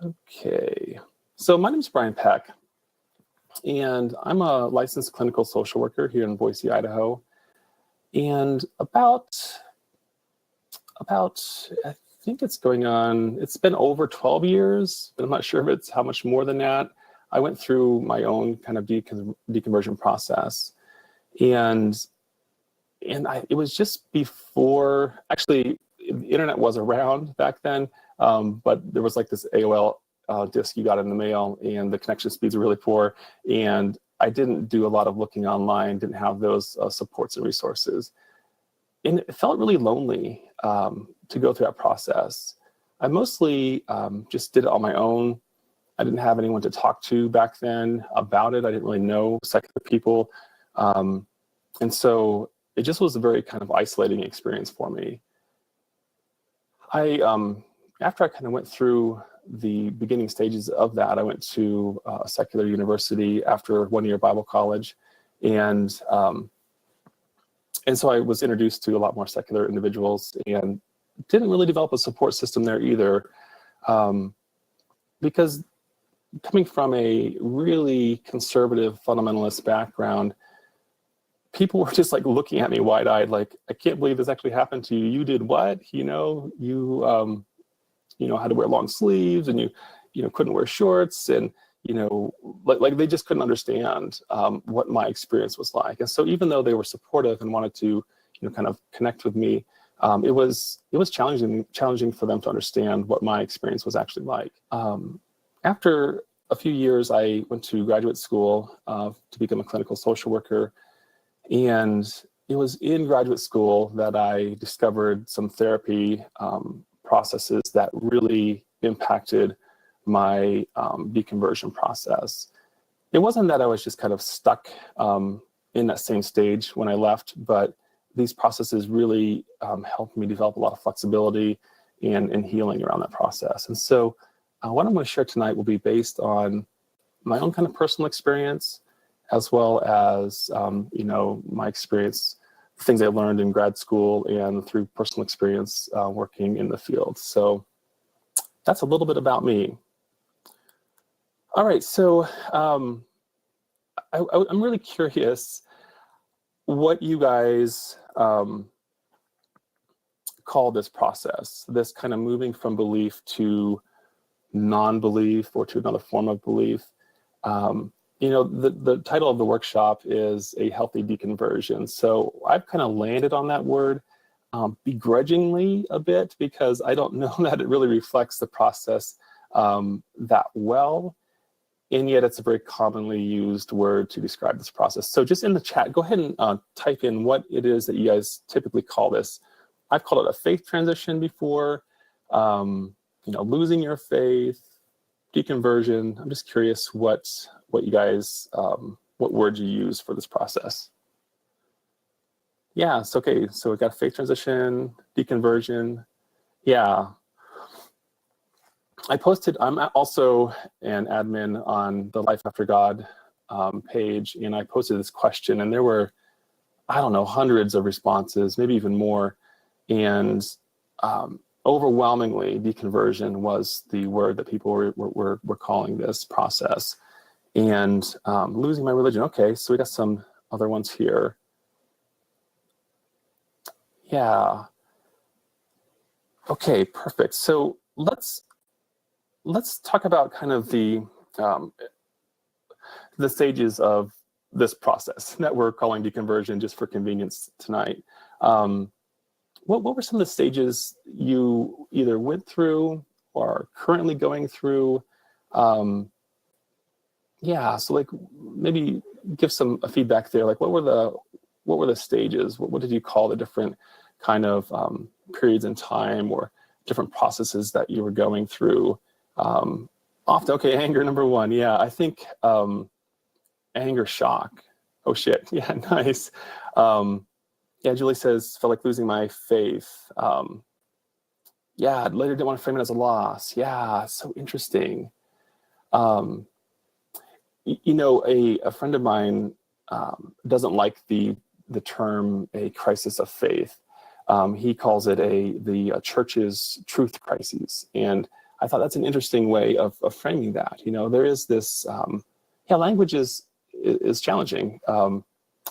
Okay, so my name is Brian Peck, and I'm a licensed clinical social worker here in Boise, Idaho. And I think it's been over 12 years, but I'm not sure if it's how much more than that. I went through my own kind of deconversion process. And it was just before, actually, the internet was around back then, but there was like this AOL disc you got in the mail, and the connection speeds were really poor. And I didn't do a lot of looking online, didn't have those supports and resources. And it felt really lonely to go through that process. I mostly just did it on my own. I didn't have anyone to talk to back then about it. I didn't really know secular people. And so it just was a very kind of isolating experience for me. After I kind of went through the beginning stages of that, I went to a secular university after 1 year Bible college. And so I was introduced to a lot more secular individuals and didn't really develop a support system there either. Because coming from a really conservative fundamentalist background, people were just like looking at me wide-eyed, like, I can't believe this actually happened to you. You did what? You had to wear long sleeves, and you couldn't wear shorts, and like they just couldn't understand what my experience was like. And so even though they were supportive and wanted to kind of connect with me, it was challenging for them to understand what my experience was actually like. After a few years, I went to graduate school to become a clinical social worker. And it was in graduate school that I discovered some therapy processes that really impacted my deconversion process. It wasn't that I was just kind of stuck in that same stage when I left, but these processes really helped me develop a lot of flexibility and healing around that process. And so what I'm going to share tonight will be based on my own kind of personal experience, as well as, my experience, things I learned in grad school and through personal experience working in the field. So that's a little bit about me. All right, so I'm really curious what you guys call this process, this kind of moving from belief to non-belief or to another form of belief. The title of the workshop is A Healthy Deconversion. So I've kind of landed on that word begrudgingly a bit, because I don't know that it really reflects the process that well. And yet it's a very commonly used word to describe this process. So just in the chat, go ahead and type in what it is that you guys typically call this. I've called it a faith transition before, losing your faith, deconversion. I'm just curious what you guys, what words you use for this process. Yeah, it's okay. So we got faith transition, deconversion. Yeah. I'm also an admin on the Life After God page, and I posted this question, and there were, hundreds of responses, maybe even more. And overwhelmingly, deconversion was the word that people were calling this process. And losing my religion. Okay, so we got some other ones here. Yeah. Okay, perfect. So let's talk about kind of the stages of this process that we're calling deconversion just for convenience tonight. What were some of the stages you either went through or are currently going through? Yeah, so like maybe give some feedback there. Like what were the stages? What did you call the different kind of periods in time or different processes that you were going through? Okay, anger number one. Yeah, I think anger, shock. Oh shit. Yeah, nice. Yeah, Julie says, felt like losing my faith. Yeah, later didn't want to frame it as a loss. Yeah, so interesting. A friend of mine doesn't like the term a crisis of faith. He calls it the church's truth crises. And I thought that's an interesting way of framing that. There is this, language is challenging.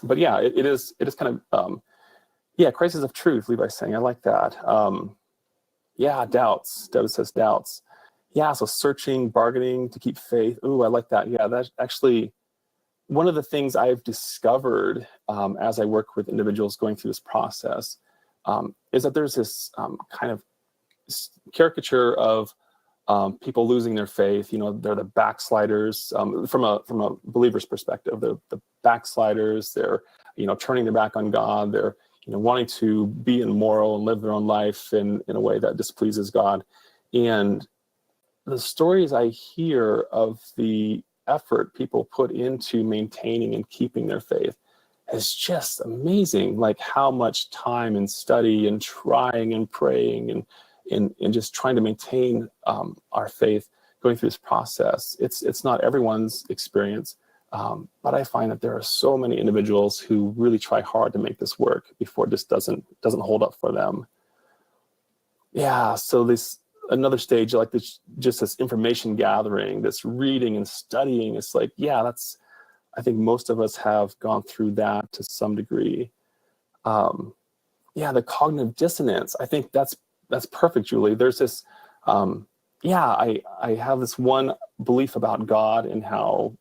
But yeah, it is kind of, crisis of truth, Levi's saying. I like that. Doubts. David says doubts. Yeah, so searching, bargaining to keep faith. Ooh, I like that. Yeah, that's actually one of the things I've discovered as I work with individuals going through this process is that there's this kind of caricature of people losing their faith. They're the backsliders from a believer's perspective. They're the backsliders. They're turning their back on God. They're wanting to be immoral and live their own life in a way that displeases God. And the stories I hear of the effort people put into maintaining and keeping their faith is just amazing. Like how much time and study and trying and praying and just trying to maintain our faith going through this process. It's not everyone's experience, but I find that there are so many individuals who really try hard to make this work before it just doesn't hold up for them. Yeah, so another stage, like this information gathering, this reading and studying, it's like, I think most of us have gone through that to some degree. The cognitive dissonance, I think that's perfect, Julie. There's this, I have this one belief about God and how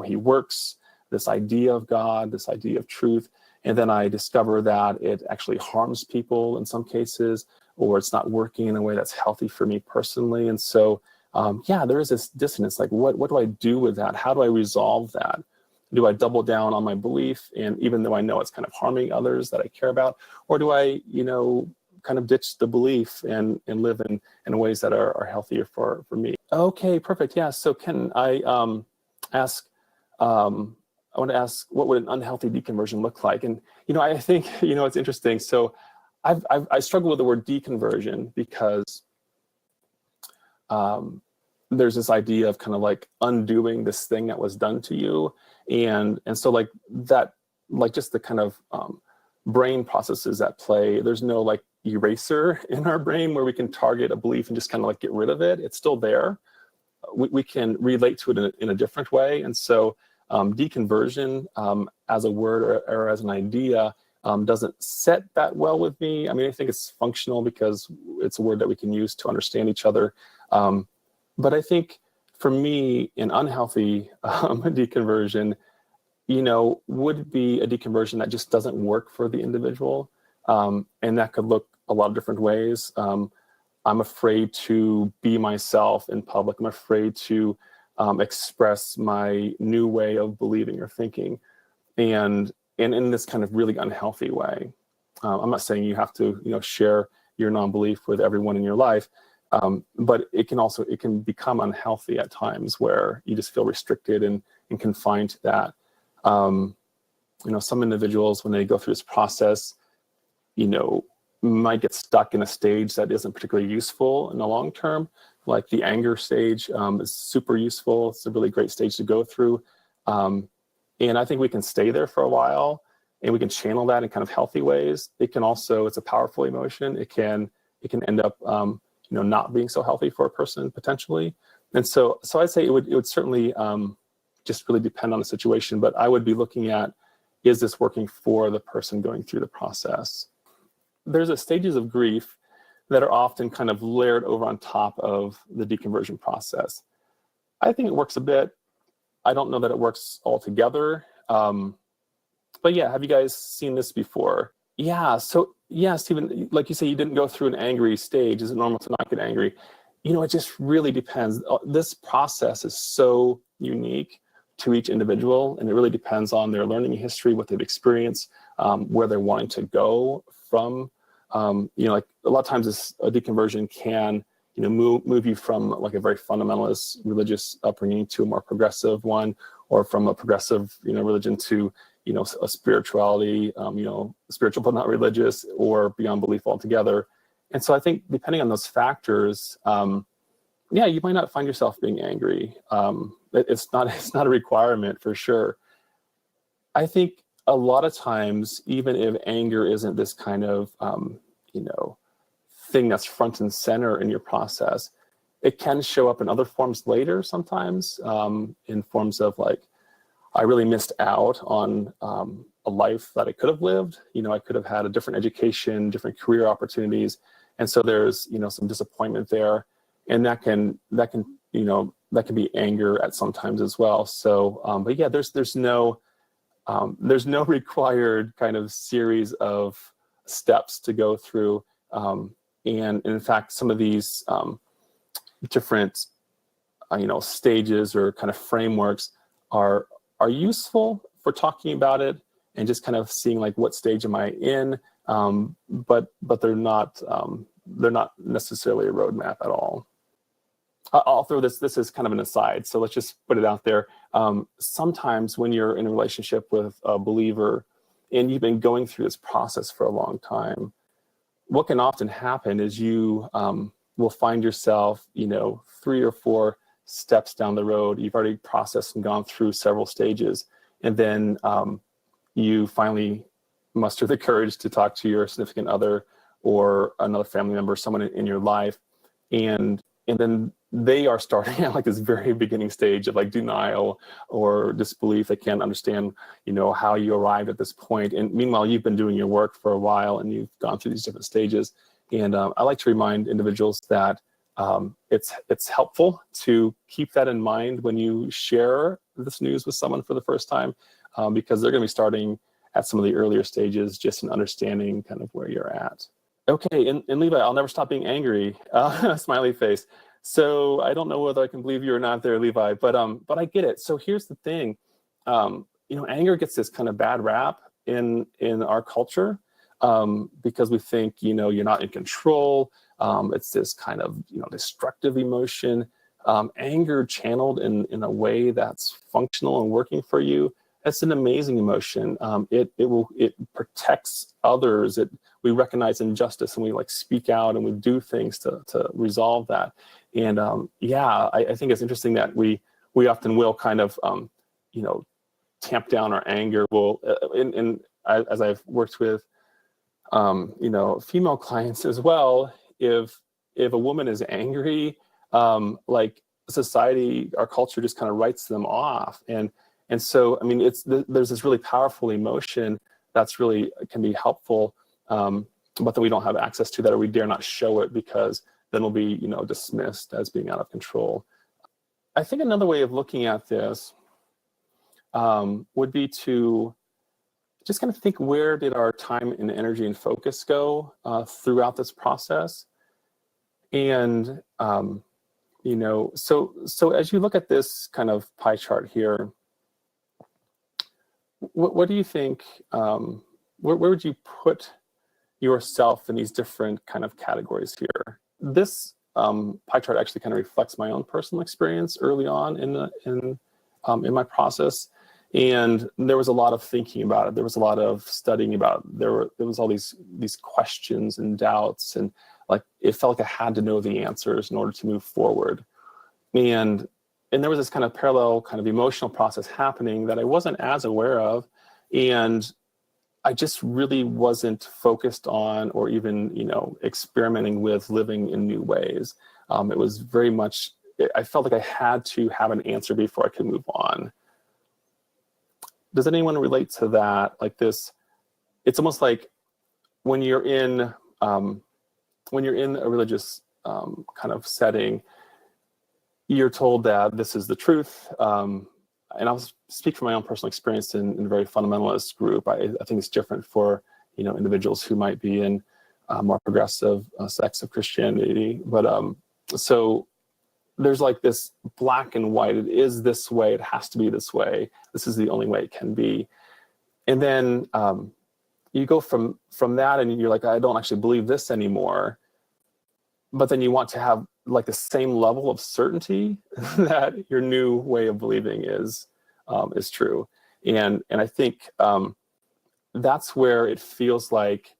he works, this idea of God, this idea of truth, and then I discover that it actually harms people in some cases, or it's not working in a way that's healthy for me personally. And so, there is this dissonance. Like, what do I do with that? How do I resolve that? Do I double down on my belief, and even though I know it's kind of harming others that I care about, or do I, kind of ditch the belief and live in ways that are healthier for me? Okay, perfect. Yeah. So can I ask? I want to ask, what would an unhealthy deconversion look like? And I think it's interesting. So I struggle with the word deconversion because there's this idea of kind of like undoing this thing that was done to you, and so like that, like just the kind of brain processes at play. There's no like eraser in our brain where we can target a belief and just kind of like get rid of it. It's still there. We can relate to it in a different way, and so deconversion as a word or as an idea doesn't set that well with me. I mean, I think it's functional because it's a word that we can use to understand each other. But I think for me, an unhealthy deconversion, would be a deconversion that just doesn't work for the individual. And that could look a lot of different ways. I'm afraid to be myself in public. I'm afraid to express my new way of believing or thinking. And in this kind of really unhealthy way. I'm not saying you have to, share your non-belief with everyone in your life, but it can become unhealthy at times where you just feel restricted and confined to that. Some individuals, when they go through this process, might get stuck in a stage that isn't particularly useful in the long term. Like the anger stage is super useful. It's a really great stage to go through. And I think we can stay there for a while and we can channel that in kind of healthy ways. It can also, it's a powerful emotion. It can end up, not being so healthy for a person potentially. And so I'd say it would certainly just really depend on the situation, but I would be looking at, is this working for the person going through the process? There's stages of grief that are often kind of layered over on top of the deconversion process. I think it works a bit. I don't know that it works altogether. But yeah, have you guys seen this before? Yeah, so yeah, Stephen, like you say, you didn't go through an angry stage. Is it normal to not get angry? It just really depends. This process is so unique to each individual, and it really depends on their learning history, what they've experienced, where they're wanting to go from. Like a lot of times a deconversion can, move you from like a very fundamentalist religious upbringing to a more progressive one, or from a progressive, religion to, a spirituality, spiritual but not religious, or beyond belief altogether. And so I think depending on those factors, you might not find yourself being angry. It's not a requirement for sure. I think a lot of times, even if anger isn't this kind of, thing that's front and center in your process, It can show up in other forms later sometimes, in forms of like, I really missed out on a life that I could have lived. I could have had a different education, different career opportunities. And so there's, some disappointment there. And that can be anger at sometimes as well. So, but yeah, there's no required kind of series of steps to go through. And in fact, some of these different, stages or kind of frameworks are useful for talking about it and just kind of seeing like what stage am I in, but they're not necessarily a roadmap at all. I'll throw this is kind of an aside, so let's just put it out there. Sometimes when you're in a relationship with a believer and you've been going through this process for a long time, what can often happen is you will find yourself, 3 or 4 steps down the road. You've already processed and gone through several stages, and then you finally muster the courage to talk to your significant other or another family member, someone in your life, and then they are starting at like this very beginning stage of like denial or disbelief. They can't understand, how you arrived at this point. And meanwhile, you've been doing your work for a while and you've gone through these different stages. And I like to remind individuals that it's helpful to keep that in mind when you share this news with someone for the first time, because they're going to be starting at some of the earlier stages, just in understanding kind of where you're at. Okay, and Levi, I'll never stop being angry. Smiley face. So I don't know whether I can believe you or not there, Levi, but I get it. So here's the thing, anger gets this kind of bad rap in our culture, because we think, you're not in control. It's this kind of, destructive emotion. Anger channeled in a way that's functional and working for you, it's an amazing emotion. It protects others. We recognize injustice and we like speak out and we do things to resolve that. And I think it's interesting that we often will kind of tamp down our anger. As I've worked with female clients as well, if a woman is angry, like society, our culture just kind of writes them off. And so, I mean, there's this really powerful emotion that's really can be helpful, but that we don't have access to that, or we dare not show it because then we'll be, dismissed as being out of control. I think another way of looking at this would be to just kind of think, where did our time and energy and focus go throughout this process? And, so as you look at this kind of pie chart here, what do you think, where would you put yourself in these different kind of categories here? This pie chart actually kind of reflects my own personal experience early on in my process. And there was a lot of thinking about it. There was a lot of studying about it. There was all these questions and doubts, and like it felt like I had to know the answers in order to move forward. And there was this kind of parallel kind of emotional process happening that I wasn't as aware of. And I just really wasn't focused on or even, experimenting with living in new ways. It was very much, I felt like I had to have an answer before I could move on. Does anyone relate to that? Like this, it's almost like when you're in a religious kind of setting, you're told that this is the truth. And I'll speak from my own personal experience in a very fundamentalist group. I think it's different for individuals who might be in more progressive sects of Christianity. But so there's like this black and white. It is this way. It has to be this way. This is the only way it can be. And then you go from that, and you're like, I don't actually believe this anymore. But then you want to have like the same level of certainty that your new way of believing is true. And I think that's where it feels like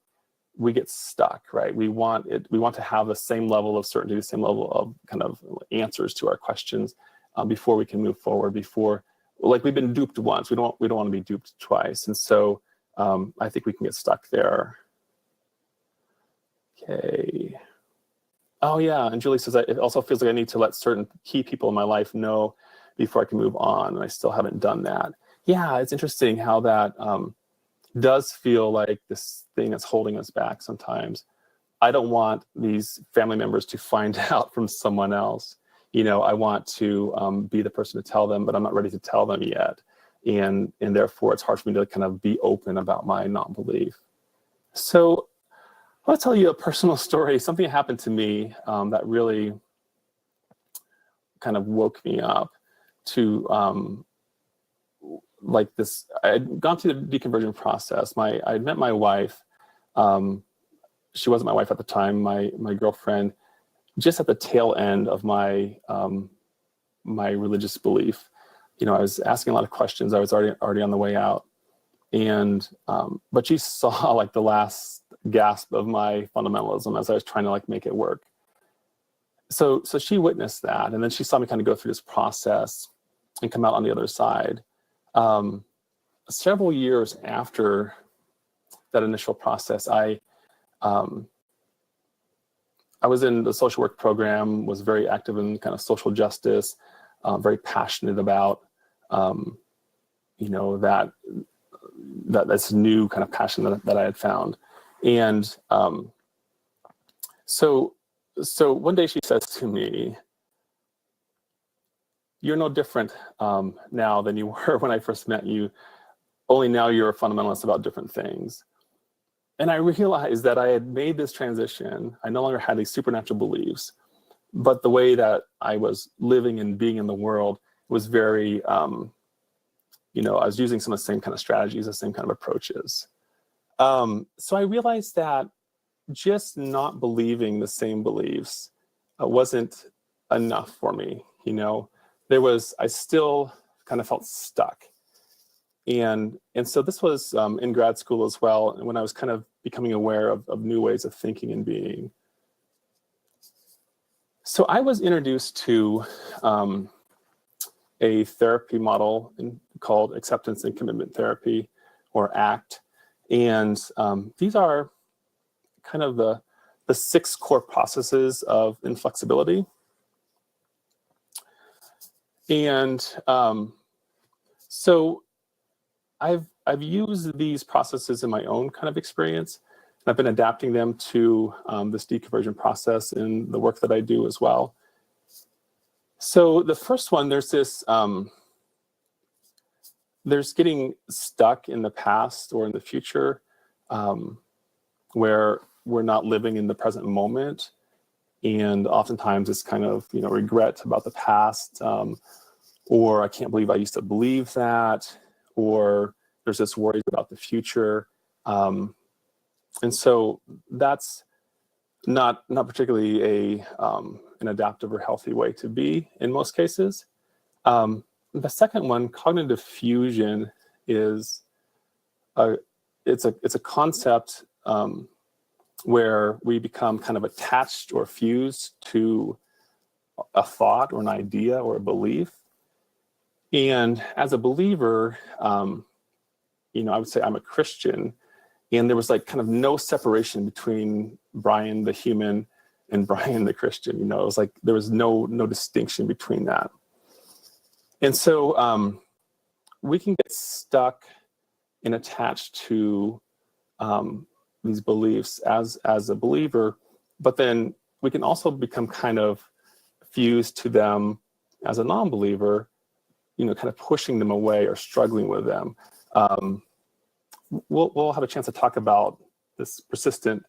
we get stuck, right? We want to have the same level of certainty, the same level of kind of answers to our questions before we can move forward. Before, like, we've been duped once, we don't want to be duped twice. And so I think we can get stuck there. Okay. Oh yeah, and Julie says, it also feels like I need to let certain key people in my life know before I can move on, and I still haven't done that. Yeah, it's interesting how that does feel like this thing that's holding us back sometimes. I don't want these family members to find out from someone else. I want to be the person to tell them, but I'm not ready to tell them yet. And therefore, it's hard for me to kind of be open about my non-belief. So I'll tell you a personal story, something that happened to me that really kind of woke me up to like this. I had gone through the deconversion process. I met my wife. She wasn't my wife at the time, my girlfriend, just at the tail end of my my religious belief. I was asking a lot of questions. I was already on the way out. And but she saw like the last gasp of my fundamentalism as I was trying to like make it work. So she witnessed that, and then she saw me kind of go through this process and come out on the other side. Several years after that initial process, I was in the social work program, was very active in kind of social justice, very passionate about that's new kind of passion that I had found. And so one day she says to me, "You're no different now than you were when I first met you. Only now you're a fundamentalist about different things." And I realized that I had made this transition. I no longer had these supernatural beliefs, but the way that I was living and being in the world was very, I was using some of the same kind of strategies, the same kind of approaches. So I realized that just not believing the same beliefs wasn't enough for me. I still kind of felt stuck. And so this was in grad school as well, when I was kind of becoming aware of new ways of thinking and being. So I was introduced to a therapy model called acceptance and commitment therapy, or ACT. And these are kind of the 6 core processes of inflexibility. And so I've used these processes in my own kind of experience, and I've been adapting them to this deconversion process in the work that I do as well. So the first one, there's this, there's getting stuck in the past or in the future, where we're not living in the present moment. And oftentimes it's kind of, regret about the past, or I can't believe I used to believe that, or there's this worries about the future. And so that's not particularly an adaptive or healthy way to be in most cases. The second one, cognitive fusion, is it's a concept where we become kind of attached or fused to a thought or an idea or a belief. And as a believer, I would say I'm a Christian, and there was like kind of no separation between Brian the human and Brian the Christian. It was like there was no distinction between that. And so we can get stuck and attached to these beliefs as a believer, but then we can also become kind of fused to them as a non-believer, kind of pushing them away or struggling with them. We'll have a chance to talk about this persistent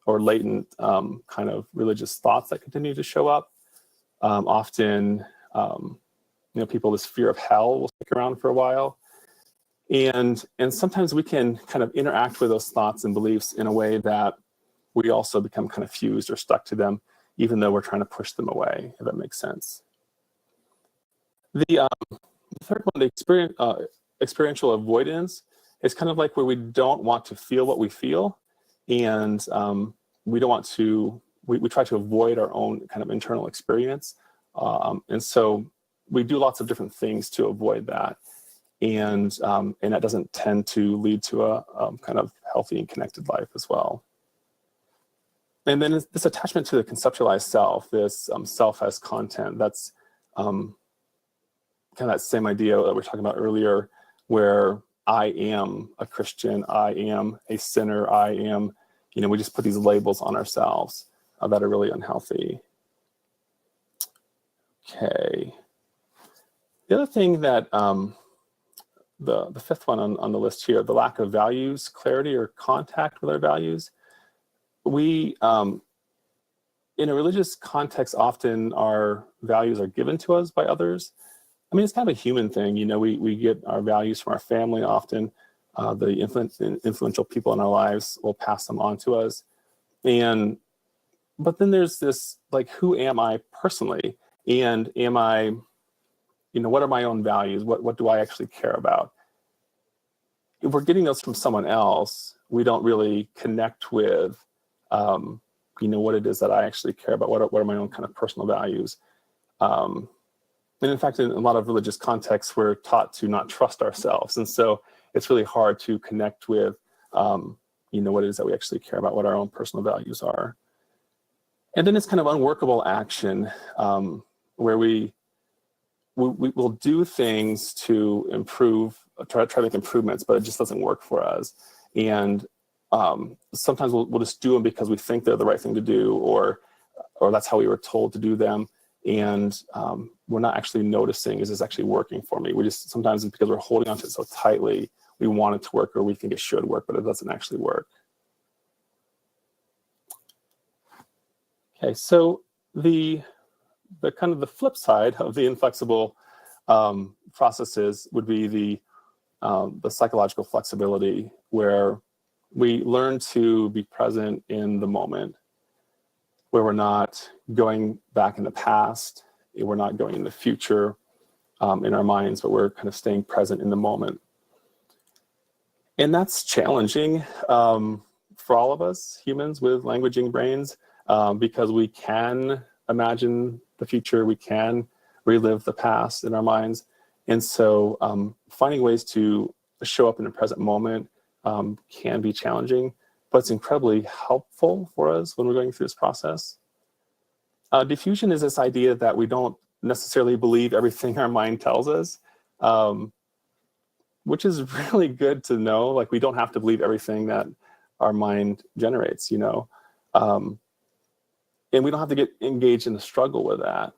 or latent kind of religious thoughts that continue to show up. Often, people, this fear of hell will stick around for a while. And sometimes we can kind of interact with those thoughts and beliefs in a way that we also become kind of fused or stuck to them, even though we're trying to push them away, if that makes sense. The third one, the experiential avoidance, is kind of like where we don't want to feel what we feel, and we don't want to, we try to avoid our own kind of internal experience. And so we do lots of different things to avoid that. And that doesn't tend to lead to a kind of healthy and connected life as well. And then this attachment to the conceptualized self, this self as content, that's kind of that same idea that we were talking about earlier, where I am a Christian, I am a sinner, I am, we just put these labels on ourselves that are really unhealthy. Okay. The other thing that, the fifth one on the list here, the lack of values, clarity, or contact with our values. We, in a religious context, often our values are given to us by others. I mean, it's kind of a human thing. We get our values from our family often. The influential people in our lives will pass them on to us. But then there's this, like, who am I personally? And am I, what are my own values? What do I actually care about? If we're getting those from someone else, we don't really connect with, what it is that I actually care about. What are my own kind of personal values? And in fact, in a lot of religious contexts, we're taught to not trust ourselves. And so it's really hard to connect with, what it is that we actually care about, what our own personal values are. And then it's kind of unworkable action, where we will do things to improve, try to make improvements, but it just doesn't work for us. And sometimes we'll just do them because we think they're the right thing to do, or that's how we were told to do them. And we're not actually noticing, is this actually working for me? Sometimes it's because we're holding onto it so tightly, we want it to work, or we think it should work, but it doesn't actually work. Okay, so the kind of the flip side of the inflexible processes would be the psychological flexibility, where we learn to be present in the moment, where we're not going back in the past, we're not going in the future in our minds, but we're kind of staying present in the moment. And that's challenging for all of us humans with languaging brains, because we can imagine the future, we can relive the past in our minds. And so finding ways to show up in the present moment can be challenging, but it's incredibly helpful for us when we're going through this process. Diffusion is this idea that we don't necessarily believe everything our mind tells us, which is really good to know. Like, we don't have to believe everything that our mind generates, and we don't have to get engaged in the struggle with that.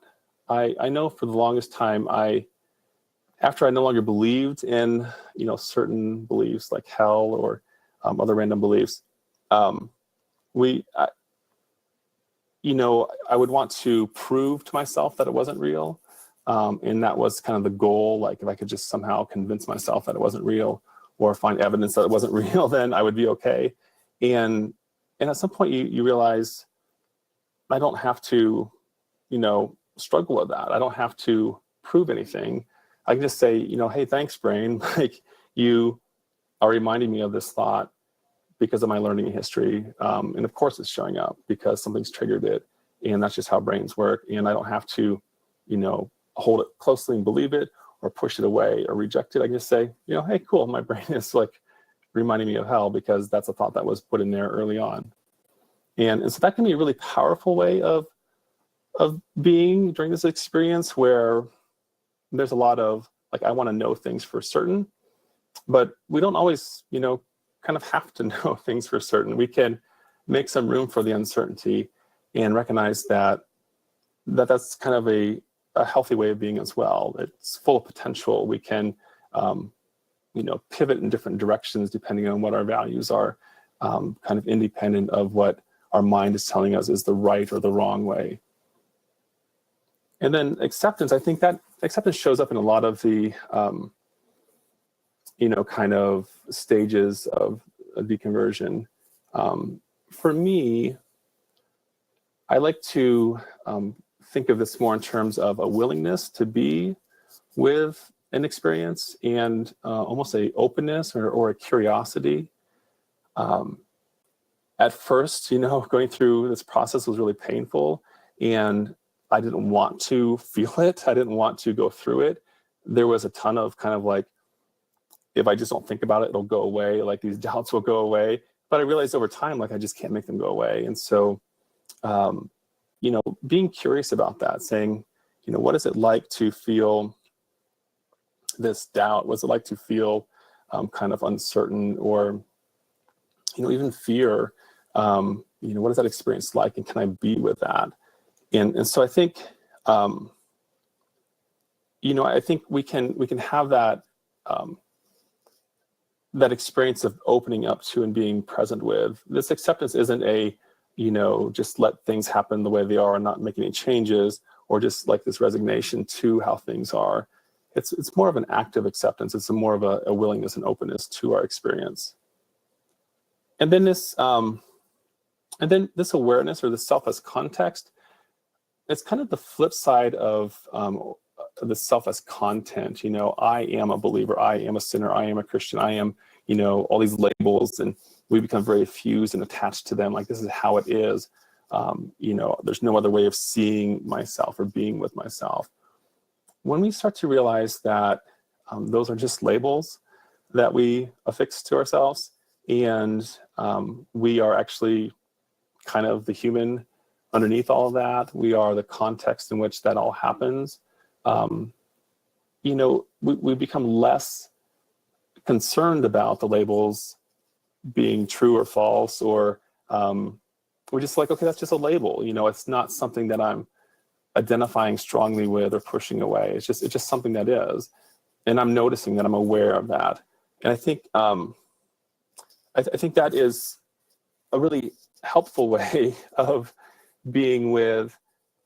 I know for the longest time, after I no longer believed in, certain beliefs like hell or other random beliefs, I would want to prove to myself that it wasn't real. And that was kind of the goal. Like, if I could just somehow convince myself that it wasn't real, or find evidence that it wasn't real, then I would be okay. And at some point you realize, I don't have to, struggle with that. I don't have to prove anything. I can just say, hey, thanks, brain. Like, you are reminding me of this thought because of my learning in history. And of course it's showing up because something's triggered it. And that's just how brains work. And I don't have to, hold it closely and believe it, or push it away or reject it. I can just say, hey, cool. My brain is like reminding me of hell because that's a thought that was put in there early on. And so that can be a really powerful way of being during this experience, where there's a lot of, like, I want to know things for certain, but we don't always, kind of have to know things for certain. We can make some room for the uncertainty and recognize that that's kind of a healthy way of being as well. It's full of potential. We can, pivot in different directions depending on what our values are, kind of independent of what our mind is telling us is the right or the wrong way. And then acceptance, I think that acceptance shows up in a lot of the, kind of stages of a deconversion. For me, I like to think of this more in terms of a willingness to be with an experience, and almost a openness or a curiosity. At first, going through this process was really painful, and I didn't want to feel it. I didn't want to go through it. There was a ton of kind of like, if I just don't think about it, it'll go away. Like, these doubts will go away. But I realized over time, like, I just can't make them go away. And so being curious about that, saying, what is it like to feel this doubt? What's it like to feel kind of uncertain, or, even fear? What is that experience like, and can I be with that? And so I think, I think we can have that, that experience of opening up to and being present with. This acceptance isn't a, just let things happen the way they are and not make any changes, or just like this resignation to how things are. It's more of an active acceptance. It's more of a willingness and openness to our experience. And then this awareness, or the self as context, it's kind of the flip side of the self as content. I am a believer, I am a sinner, I am a Christian, I am, all these labels, and we become very fused and attached to them. Like, this is how it is. There's no other way of seeing myself or being with myself. When we start to realize that those are just labels that we affix to ourselves, and we are actually kind of the human underneath all of that, we are the context in which that all happens, we become less concerned about the labels being true or false, or we're just like, okay, that's just a label. It's not something that I'm identifying strongly with or pushing away. It's just something that is, and I'm noticing that, I'm aware of that. And I think I think that is a really helpful way of being with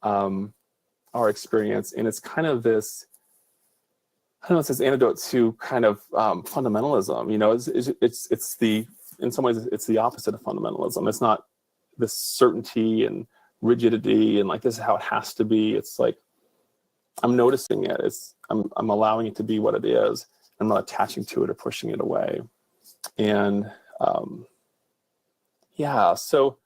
our experience. And it's kind of this, I don't know, it's this antidote to kind of fundamentalism. It's the, in some ways, it's the opposite of fundamentalism. It's not this certainty and rigidity and like, this is how it has to be. It's like, I'm noticing it. I'm allowing it to be what it is. I'm not attaching to it or pushing it away. And so,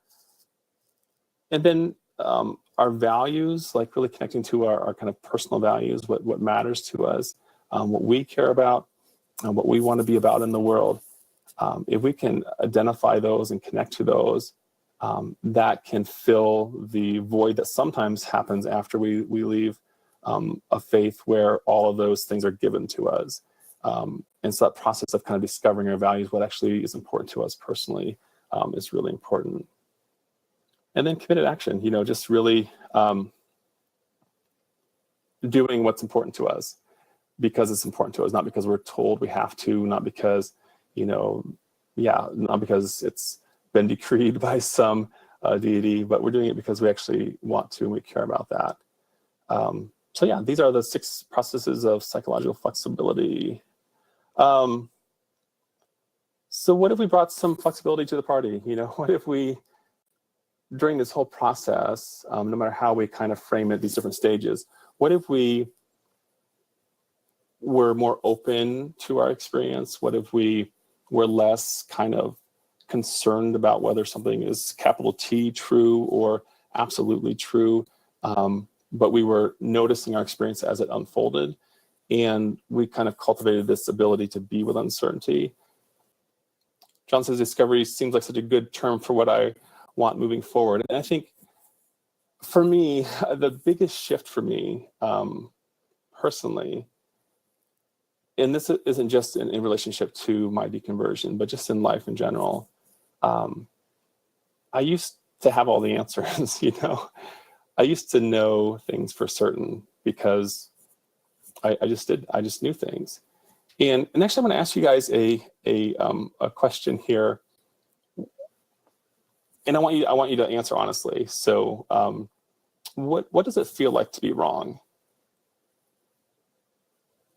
and then our values, like really connecting to our kind of personal values, what matters to us, what we care about, what we want to be about in the world. If we can identify those and connect to those, that can fill the void that sometimes happens after we leave a faith where all of those things are given to us. And so that process of kind of discovering our values, what actually is important to us personally, is really important. And then committed action, just really doing what's important to us because it's important to us, not because we're told we have to, not because, not because it's been decreed by some deity, but we're doing it because we actually want to and we care about that. These are the 6 processes of psychological flexibility. So what if we brought some flexibility to the party? What if we, during this whole process, no matter how we kind of frame it, these different stages, what if we were more open to our experience? What if we were less kind of concerned about whether something is capital T true or absolutely true, but we were noticing our experience as it unfolded, and we kind of cultivated this ability to be with uncertainty. John says discovery seems like such a good term for what I want moving forward. And I think for me, the biggest shift for me personally, and this isn't just in relationship to my deconversion, but just in life in general, I used to have all the answers, I used to know things for certain because I just knew things. And actually, I'm going to ask you guys a question here, and I want you to answer honestly. So, what does it feel like to be wrong?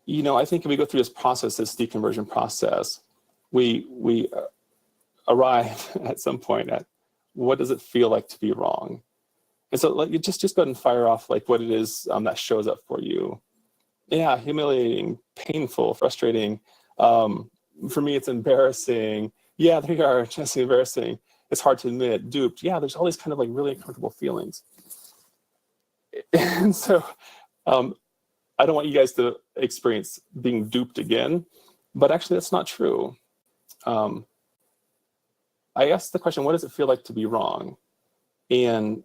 I think if we go through this process, this deconversion process, we arrive at some point at what does it feel like to be wrong? And so, like, you just go ahead and fire off like what it is that shows up for you. Yeah, humiliating, painful, frustrating. For me, it's embarrassing. Yeah, there you are, just embarrassing. It's hard to admit, duped. Yeah, there's all these kind of like really uncomfortable feelings. And so I don't want you guys to experience being duped again, but actually that's not true. I asked the question, what does it feel like to be wrong? And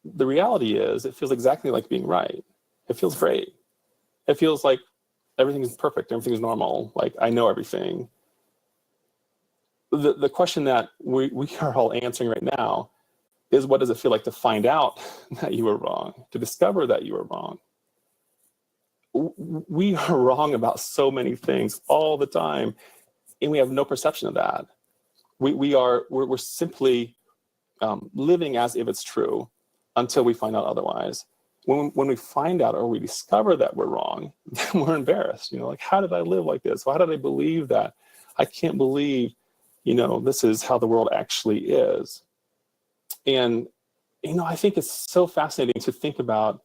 the reality is it feels exactly like being right. It feels great. It feels like everything is perfect, everything is normal, like I know everything. The question that we are all answering right now is, what does it feel like to find out that you were wrong, to discover that you were wrong? We are wrong about so many things all the time, and we have no perception of that. We're simply living as if it's true until we find out otherwise. When we find out or we discover that we're wrong, then we're embarrassed. Like, how did I live like this? Why did I believe that? I can't believe, this is how the world actually is. And, I think it's so fascinating to think about.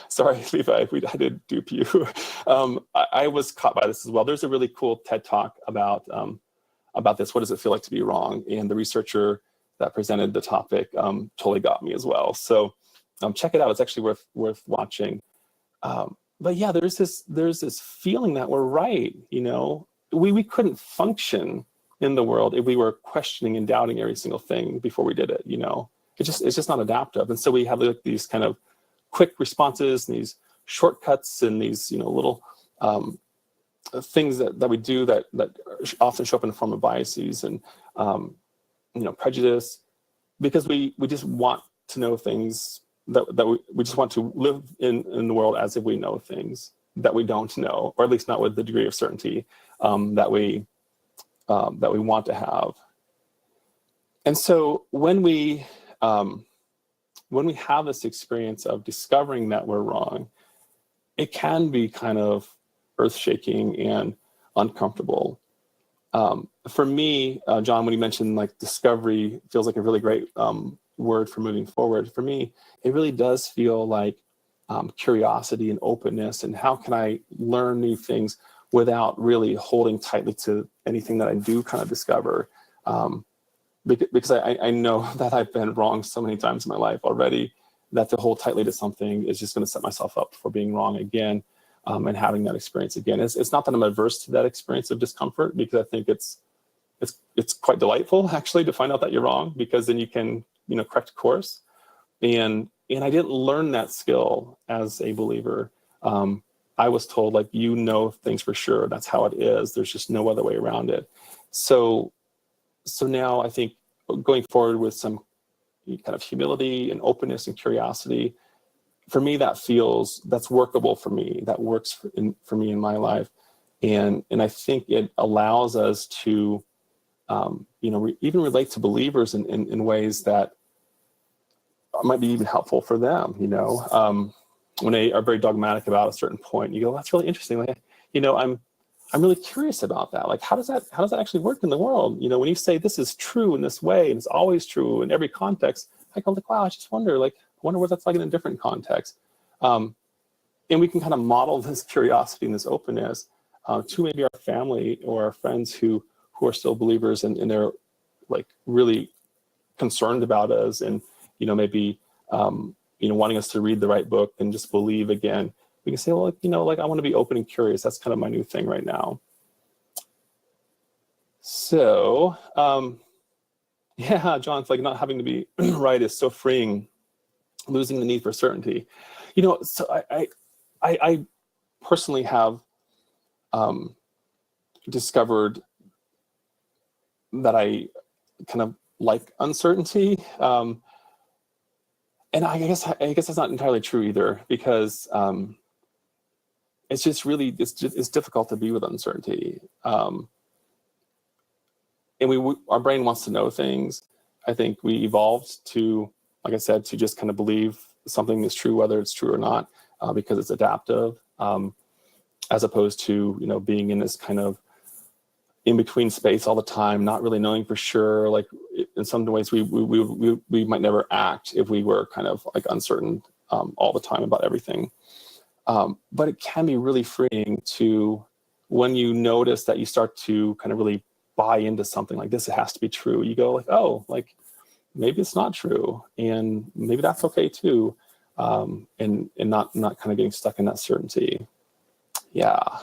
Sorry, Levi, I did dupe you. I was caught by this as well. There's a really cool TED Talk about this. What does it feel like to be wrong? And the researcher that presented the topic totally got me as well. So check it out. It's actually worth watching. But yeah, there's this feeling that we're right. We couldn't function in the world if we were questioning and doubting every single thing before we did it. It's just not adaptive. And so we have these kind of quick responses and these shortcuts and these little things that we do that often show up in the form of biases and prejudice, because we just want to know things that we just want to live in the world as if we know things that we don't know, or at least not with the degree of certainty that we want to have. And so when we have this experience of discovering that we're wrong, it can be kind of earth-shaking and uncomfortable. For me, John, when you mentioned like discovery feels like a really great word for moving forward. For me, it really does feel like curiosity and openness, and how can I learn new things without really holding tightly to anything that I do kind of discover. Because I know that I've been wrong so many times in my life already, that to hold tightly to something is just going to set myself up for being wrong again, and having that experience again. It's not that I'm averse to that experience of discomfort, because I think it's quite delightful actually to find out that you're wrong, because then you can correct course. And I didn't learn that skill as a believer. I was told like, things for sure. That's how it is. There's just no other way around it. So now I think going forward with some kind of humility and openness and curiosity, for me, that's workable for me. That works for me in my life. And I think it allows us to, even relate to believers in ways that might be even helpful for them, when they are very dogmatic about a certain point. You go, that's really interesting. Like, I'm really curious about that. Like, how does that actually work in the world? When you say this is true in this way, and it's always true in every context, I go like, wow, I just wonder what that's like in a different context. And we can kind of model this curiosity and this openness to maybe our family or our friends who are still believers, and they're like really concerned about us, and maybe wanting us to read the right book and just believe again. We can say, well, I want to be open and curious. That's kind of my new thing right now. So, yeah, John, it's like not having to be right is so freeing, losing the need for certainty. So I personally have discovered that I kind of like uncertainty. And I guess that's not entirely true either, because it's just really, it's difficult to be with uncertainty. And our brain wants to know things. I think we evolved to, like I said, to just kind of believe something is true, whether it's true or not, because it's adaptive, as opposed to, being in this kind of in-between space all the time, not really knowing for sure. Like in some ways we might never act if we were kind of like uncertain all the time about everything. But it can be really freeing to, when you notice that you start to kind of really buy into something like this, it has to be true. You go like, oh, like maybe it's not true, and maybe that's okay too. And not kind of getting stuck in that certainty. Yeah.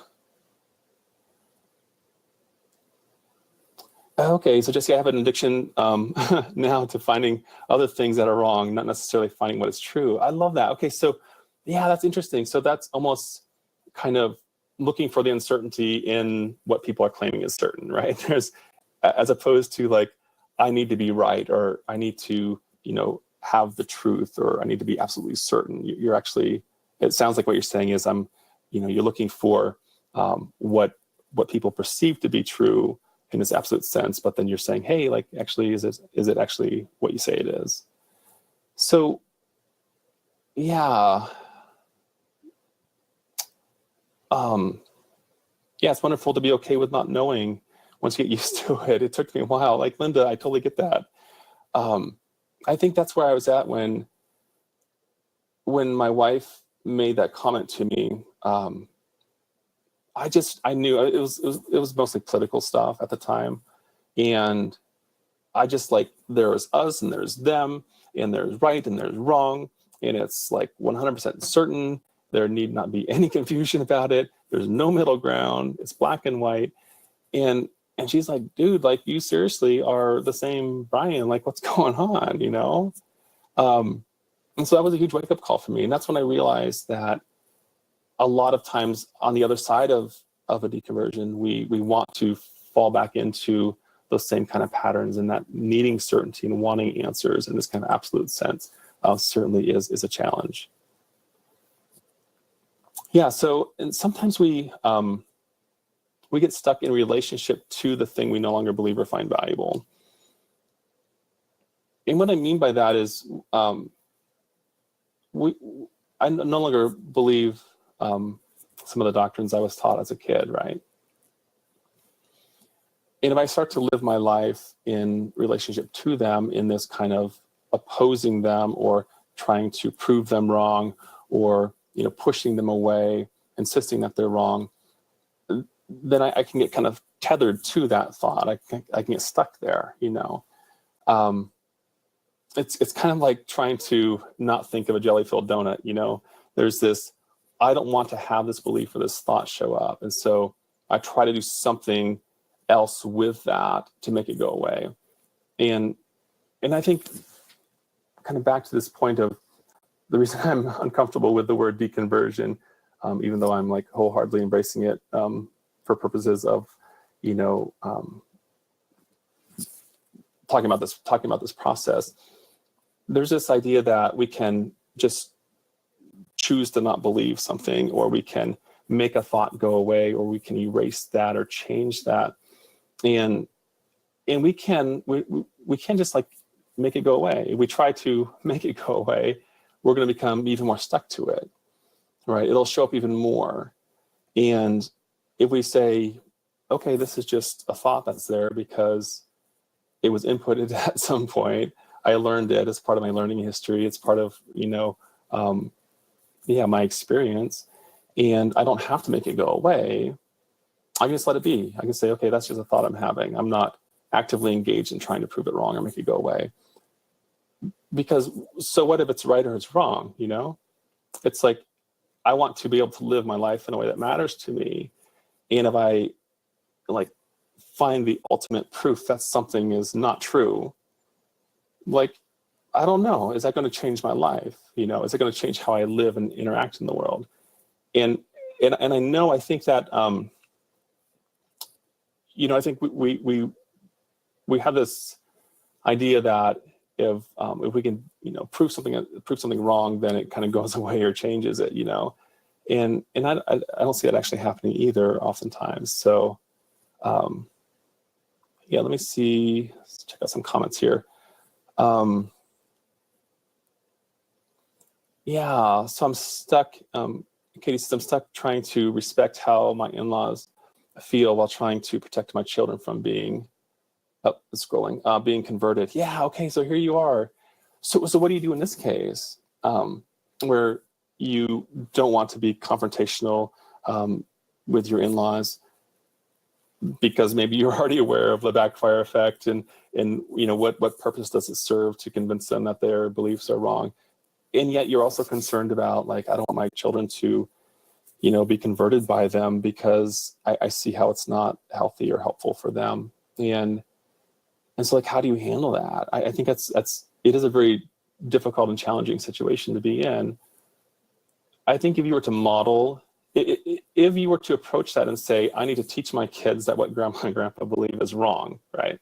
Okay, so Jesse, I have an addiction now to finding other things that are wrong, not necessarily finding what is true. I love that. Okay, so yeah, that's interesting. So that's almost kind of looking for the uncertainty in what people are claiming is certain, right? There's, as opposed to like, I need to be right, or I need to, have the truth, or I need to be absolutely certain. You're actually, it sounds like what you're saying is you're looking for what people perceive to be true in this absolute sense, but then you're saying, hey, like, actually, is it actually what you say it is? So, yeah. Yeah, it's wonderful to be okay with not knowing once you get used to it. It took me a while. Like, Linda, I totally get that. I think that's where I was at when my wife made that comment to me. I knew it was mostly political stuff at the time. And I just, like, there's us and there's them, and there's right and there's wrong. And it's like 100% certain. There need not be any confusion about it. There's no middle ground. It's black and white. And she's like, dude, like, you seriously are the same Brian. Like, what's going on, And so that was a huge wake-up call for me. And that's when I realized that a lot of times on the other side of a deconversion, we want to fall back into those same kind of patterns, and that needing certainty and wanting answers in this kind of absolute sense certainly is a challenge. Yeah, so and sometimes we get stuck in relationship to the thing we no longer believe or find valuable. And what I mean by that is I no longer believe some of the doctrines I was taught as a kid, right? And if I start to live my life in relationship to them, in this kind of opposing them or trying to prove them wrong, or pushing them away, insisting that they're wrong, then I can get kind of tethered to that thought. I can get stuck there. It's kind of like trying to not think of a jelly-filled donut. There's this, I don't want to have this belief or this thought show up, and so I try to do something else with that to make it go away. And I think, kind of back to this point of the reason I'm uncomfortable with the word deconversion, even though I'm like wholeheartedly embracing it for purposes of, talking about this process. There's this idea that we can just choose to not believe something, or we can make a thought go away, or we can erase that or change that, and we can just like make it go away. If we try to make it go away, we're going to become even more stuck to it, right? It'll show up even more. And if we say, okay, this is just a thought that's there because it was inputted at some point, I learned it as part of my learning history, it's part of my experience, and I don't have to make it go away. I can just let it be. I can say, okay, that's just a thought I'm having. I'm not actively engaged in trying to prove it wrong or make it go away. Because so what if it's right or it's wrong? It's like, I want to be able to live my life in a way that matters to me. And if I like find the ultimate proof that something is not true, like, I don't know, is that going to change my life? Is it going to change how I live and interact in the world? And I think that I think we have this idea that if we can prove something wrong, then it kind of goes away or changes it, and I don't see that actually happening either oftentimes. So let me see, let's check out some comments here. So I'm stuck. Katie says, I'm stuck trying to respect how my in-laws feel while trying to protect my children from being being converted. Yeah, okay, so here you are. So what do you do in this case, where you don't want to be confrontational with your in-laws because maybe you're already aware of the backfire effect, and what purpose does it serve to convince them that their beliefs are wrong? And yet you're also concerned about, like, I don't want my children to be converted by them because I see how it's not healthy or helpful for them. And And so like, how do you handle that? I think it is a very difficult and challenging situation to be in. I think if you were to model, if you were to approach that and say, I need to teach my kids that what grandma and grandpa believe is wrong, right?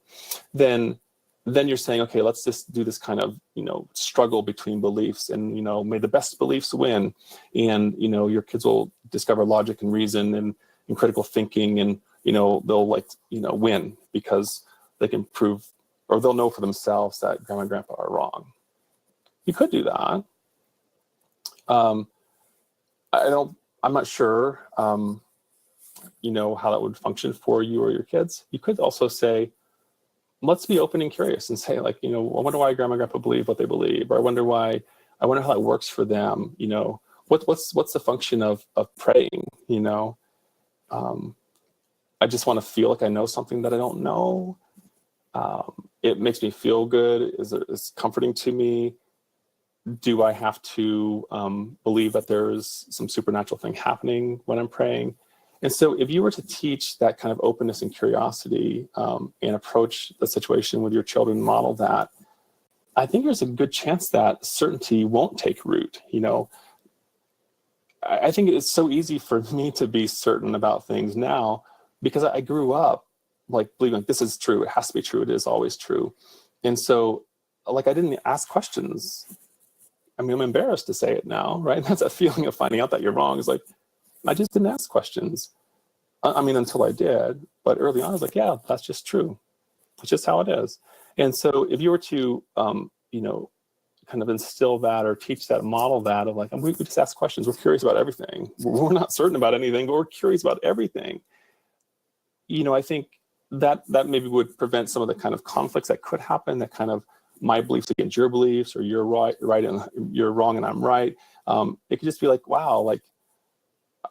Then you're saying, okay, let's just do this kind of, struggle between beliefs, and, may the best beliefs win. And, your kids will discover logic and reason and critical thinking, and, they'll win because they can prove, or they'll know for themselves that grandma and grandpa are wrong. You could do that. I'm not sure, how that would function for you or your kids. You could also say, let's be open and curious and say, like, I wonder why grandma and grandpa believe what they believe, or I wonder how that works for them. What's the function of praying? I just want to feel like I know something that I don't know. It makes me feel good. It's comforting to me. Do I have to believe that there's some supernatural thing happening when I'm praying? And so if you were to teach that kind of openness and curiosity, and approach the situation with your children, model that, I think there's a good chance that certainty won't take root. I think it's so easy for me to be certain about things now because I grew up like believing this is true. It has to be true. It is always true. And so like, I didn't ask questions. I mean, I'm embarrassed to say it now, right? That's a feeling of finding out that you're wrong. It's like, I just didn't ask questions. I mean, until I did. But early on, I was like, yeah, that's just true. It's just how it is. And so if you were to, kind of instill that or teach that, model that of like, we just ask questions. We're curious about everything. We're not certain about anything, but we're curious about everything. I think that maybe would prevent some of the kind of conflicts that could happen, that kind of my beliefs against your beliefs, or you're right and you're wrong and I'm right. It could just be like, wow, like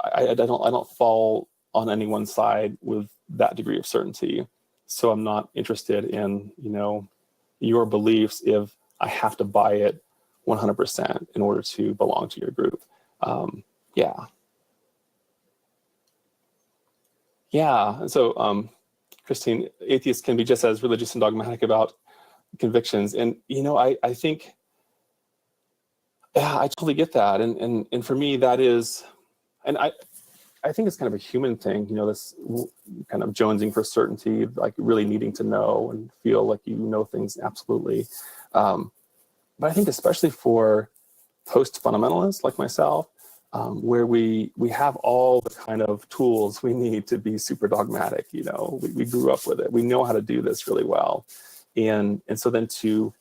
I don't fall on anyone's side with that degree of certainty. So I'm not interested in, your beliefs if I have to buy it 100% in order to belong to your group. Yeah. And so, Christine, atheists can be just as religious and dogmatic about convictions. And, I think, I totally get that. And for me, that is, and I think it's kind of a human thing, this kind of jonesing for certainty, like really needing to know and feel like things absolutely. But I think especially for post-fundamentalists like myself, where we have all the kind of tools we need to be super dogmatic, we grew up with it. We know how to do this really well. And so then to,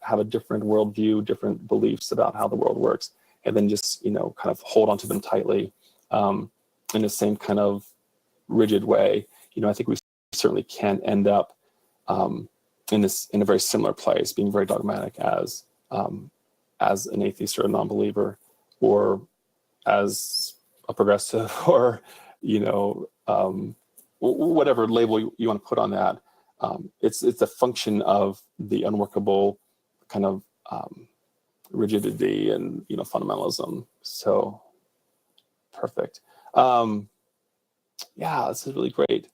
have a different worldview, different beliefs about how the world works, and then just, kind of hold onto them tightly in the same kind of rigid way, I think we certainly can end up in a very similar place, being very dogmatic as an atheist or a non-believer, or as a progressive, or whatever label you want to put on that. It's a function of the unworkable kind of rigidity and fundamentalism. So perfect. This is really great.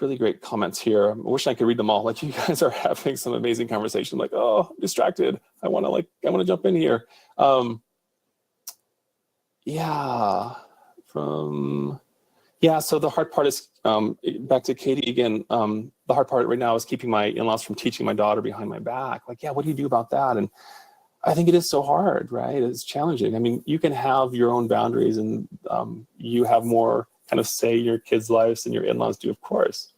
Really great comments here. I wish I could read them all. Like, you guys are having some amazing conversation. I'm like, oh, I'm distracted. I want to jump in here. So the hard part is, back to Katie again, the hard part right now is keeping my in-laws from teaching my daughter behind my back. Like, what do you do about that? And I think it is so hard, right? It's challenging. I mean, you can have your own boundaries, and you have more kind of say in your kids' lives than your in-laws do, of course.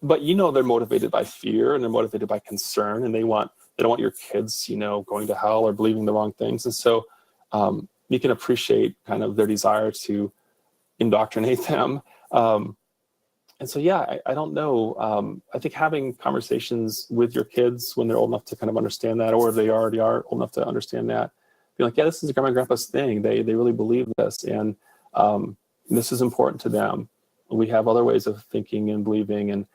But they're motivated by fear, and they're motivated by concern, and they don't want your kids, going to hell or believing the wrong things. And so you can appreciate kind of their desire to indoctrinate them. And so, I don't know. I think having conversations with your kids when they're old enough to kind of understand that, or if they already are old enough to understand that, be like, this is grandma and grandpa's thing. They really believe this, and this is important to them. We have other ways of thinking and believing, and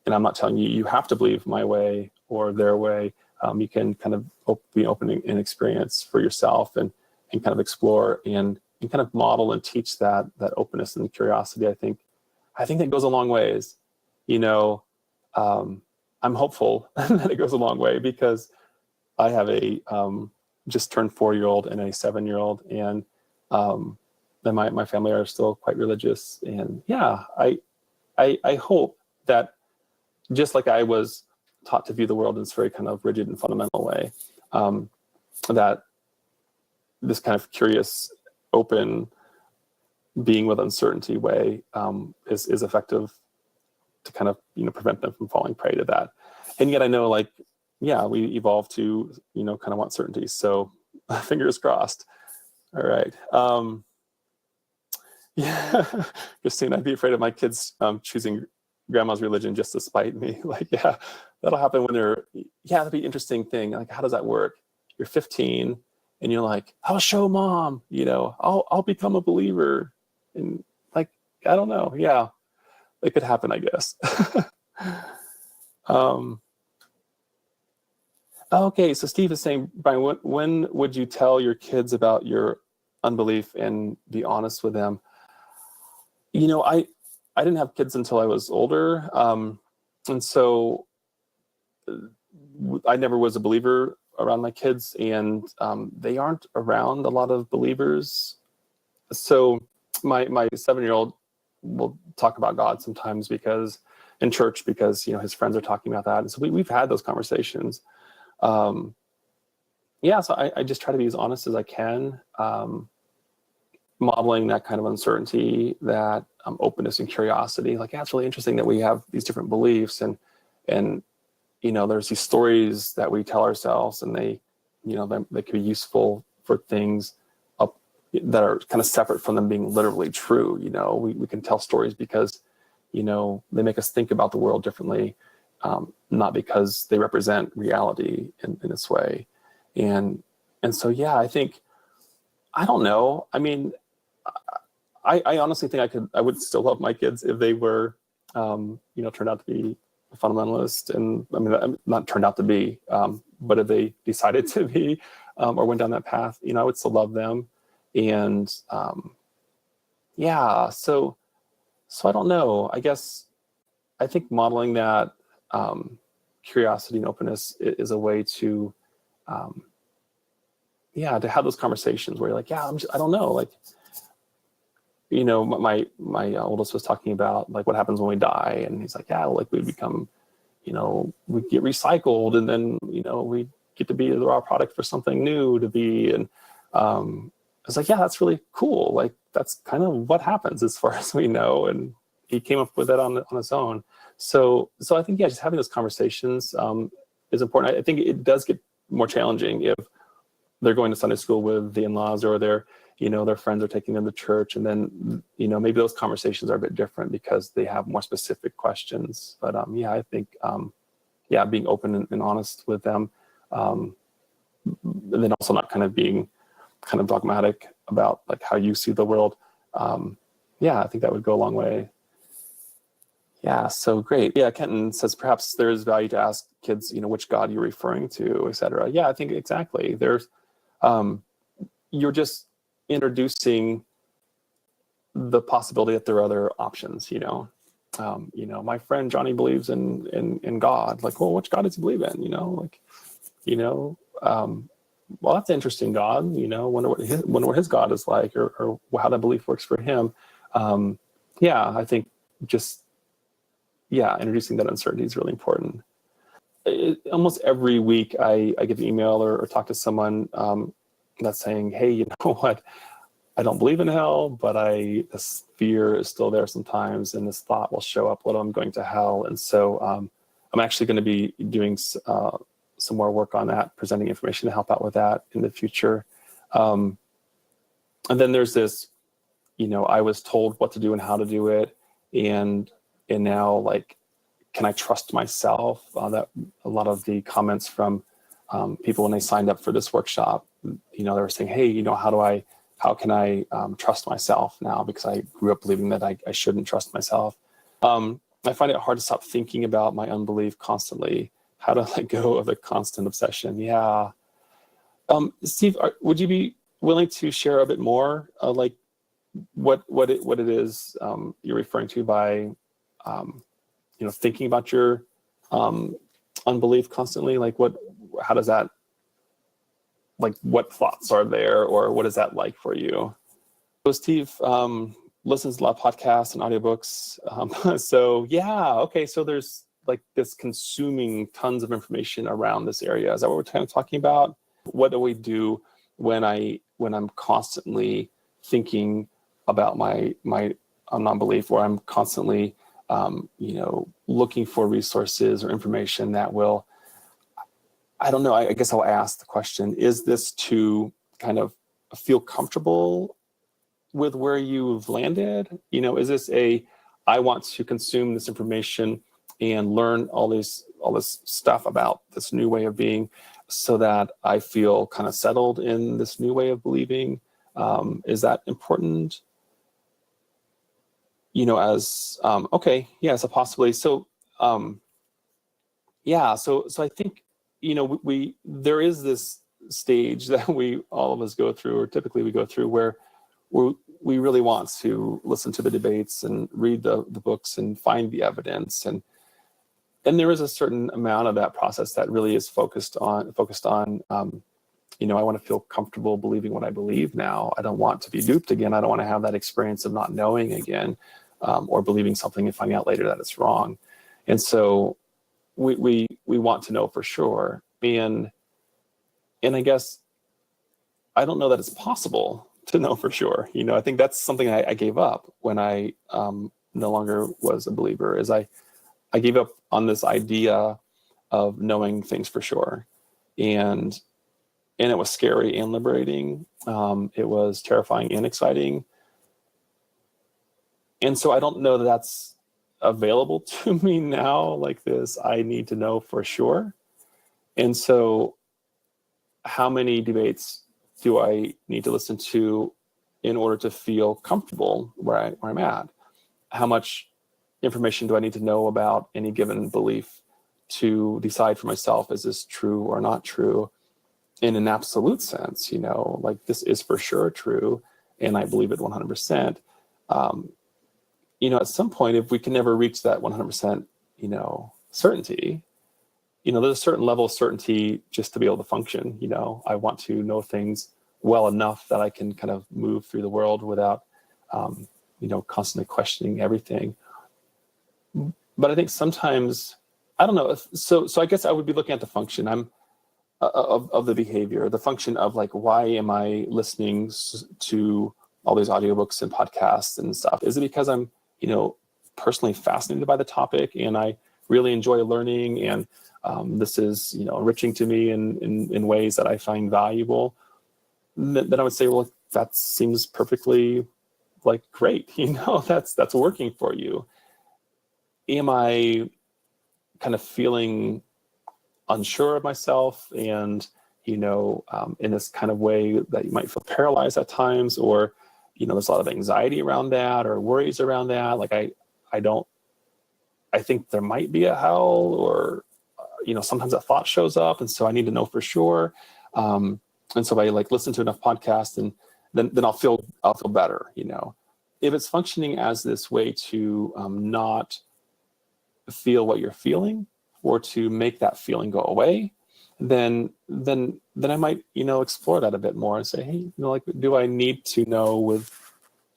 I'm not telling you have to believe my way or their way. You can kind of be open and experience for yourself, and kind of explore and kind of model and teach that openness and curiosity. I think that goes a long ways. I'm hopeful that it goes a long way, because I have a just turned 4-year-old and a 7-year-old, and then my family are still quite religious. And yeah, I hope that, just like I was taught to view the world in this very kind of rigid and fundamental way, that this kind of curious, open, being with uncertainty way is effective to kind of, prevent them from falling prey to that. And yet I know, like, yeah, we evolved to, kind of want certainty. So fingers crossed. All right. Yeah, Christine, I'd be afraid of my kids choosing grandma's religion just to spite me. Like, yeah, that'll happen when that'd be an interesting thing. Like, how does that work? You're 15 and you're like, I'll show mom, I'll become a believer. And like, I don't know. Yeah, it could happen, I guess. Okay, so Steve is saying, Brian, when would you tell your kids about your unbelief and be honest with them? I didn't have kids until I was older. And so I never was a believer around my kids, and they aren't around a lot of believers. So my 7-year-old will talk about God sometimes in church because his friends are talking about that. And so we've had those conversations. So I just try to be as honest as I can, modeling that kind of uncertainty, that openness and curiosity. Like, yeah, it's really interesting that we have these different beliefs, and there's these stories that we tell ourselves, and they could be useful for things that are kind of separate from them being literally true. We can tell stories because they make us think about the world differently, not because they represent reality in this way. And so, yeah, I think, I don't know. I mean, I honestly think I would still love my kids if they were, turned out to be a fundamentalist. And I mean, not turned out to be, but if they decided to be, or went down that path, I would still love them. And so I don't know. I guess I think modeling that curiosity and openness is a way to, to have those conversations where you're like, I don't know. Like, my oldest was talking about like what happens when we die, and he's like, like we become, we get recycled, and then we get to be the raw product for something new to be. And I was like, that's really cool. Like, that's kind of what happens as far as we know. And he came up with that on his own. So I think, just having those conversations is important. I think it does get more challenging if they're going to Sunday school with the in-laws, or their friends are taking them to church. And then, maybe those conversations are a bit different because they have more specific questions. But I think, being open and honest with them, and then also not kind of being kind of dogmatic about like how you see the world. I think that would go a long way. Yeah, so great. Yeah, Kenton says perhaps there is value to ask kids, which God you're referring to, et cetera. Yeah, I think exactly. There's, you're just introducing the possibility that there are other options. My friend Johnny believes in God. Like, well, which God does he believe in? Well, that's an interesting God. Wonder what his God is like, or how that belief works for him. I think just introducing that uncertainty is really important. Almost every week I get an email or talk to someone that's saying, hey, you know what? I don't believe in hell, but this fear is still there sometimes, and this thought will show up when I'm going to hell. And so I'm actually going to be doing some more work on that, presenting information to help out with that in the future. And then there's this, I was told what to do and how to do it. And now, like, can I trust myself? That a lot of the comments from people when they signed up for this workshop, they were saying, hey, how can I trust myself now? Because I grew up believing that I shouldn't trust myself. I find it hard to stop thinking about my unbelief constantly. How to let go of the constant obsession. Yeah. Steve, would you be willing to share a bit more, like what it is you're referring to by, thinking about your unbelief constantly? Like how does that, like what thoughts are there, or what is that like for you? So Steve listens to a lot of podcasts and audiobooks. So yeah, okay. So there's like this consuming tons of information around this area. Is that what we're kind of talking about? What do we do when I'm constantly thinking about my non-belief, or I'm constantly looking for resources or information that will, I don't know, I guess I'll ask the question, is this to kind of feel comfortable with where you've landed? Is this I want to consume this information and learn all this stuff about this new way of being so that I feel kind of settled in this new way of believing? Is that important? Okay, yeah, it's a possibility. So, so I think, there is this stage that all of us go through, or typically we go through, where we really want to listen to the debates and read the books and find the evidence, and there is a certain amount of that process that really is focused on I want to feel comfortable believing what I believe now. I don't want to be duped again. I don't want to have that experience of not knowing again, or believing something and finding out later that it's wrong. And so we want to know for sure. And I guess I don't know that it's possible to know for sure. I think that's something I gave up when I no longer was a believer, is I gave up on this idea of knowing things for sure. And it was scary and liberating. It was terrifying and exciting. And so I don't know that that's available to me now, like this, I need to know for sure. And so how many debates do I need to listen to in order to feel comfortable where I'm at? How much information do I need to know about any given belief to decide for myself, is this true or not true? In an absolute sense, like this is for sure true, and I believe it 100%. At some point, if we can never reach that 100%, certainty, there's a certain level of certainty just to be able to function. I want to know things well enough that I can kind of move through the world without, constantly questioning everything. But I think sometimes, I don't know. So I guess I would be looking at the function. Of the behavior, the function of like, why am I listening to all these audiobooks and podcasts and stuff? Is it because I'm, personally fascinated by the topic and I really enjoy learning, and this is, enriching to me in ways that I find valuable? Then I would say, well, that seems perfectly like great, that's working for you. Am I kind of feeling unsure of myself and, in this kind of way that you might feel paralyzed at times, or, there's a lot of anxiety around that or worries around that? Like, I think there might be a hell, or, sometimes that thought shows up. And so I need to know for sure. And so I like listen to enough podcasts, and then I'll feel better. If it's functioning as this way to not feel what you're feeling, or to make that feeling go away, then I might, explore that a bit more and say, hey, like, do I need to know with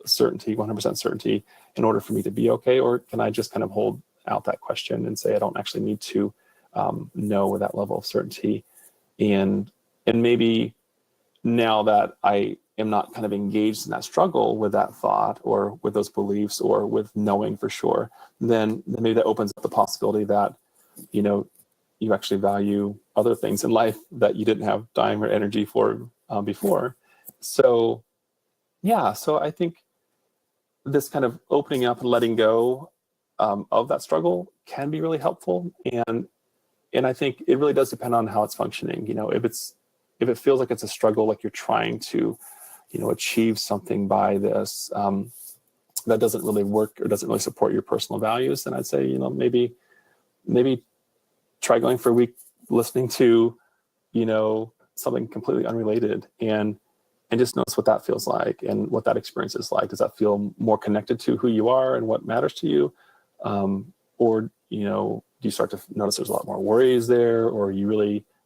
certainty, 100% certainty, in order for me to be okay? Or can I just kind of hold out that question and say, I don't actually need to know with that level of certainty? And maybe now that I am not kind of engaged in that struggle with that thought, or with those beliefs, or with knowing for sure, then maybe that opens up the possibility that, you actually value other things in life that you didn't have time or energy for before. So, yeah, so I think this kind of opening up and letting go of that struggle can be really helpful. And I think it really does depend on how it's functioning. If it feels like it's a struggle, like you're trying to, achieve something by this that doesn't really work or doesn't really support your personal values, then I'd say, maybe try going for a week listening to, something completely unrelated, and just notice what that feels like and what that experience is like. Does that feel more connected to who you are and what matters to you? Or, you start to notice there's a lot more worries there, or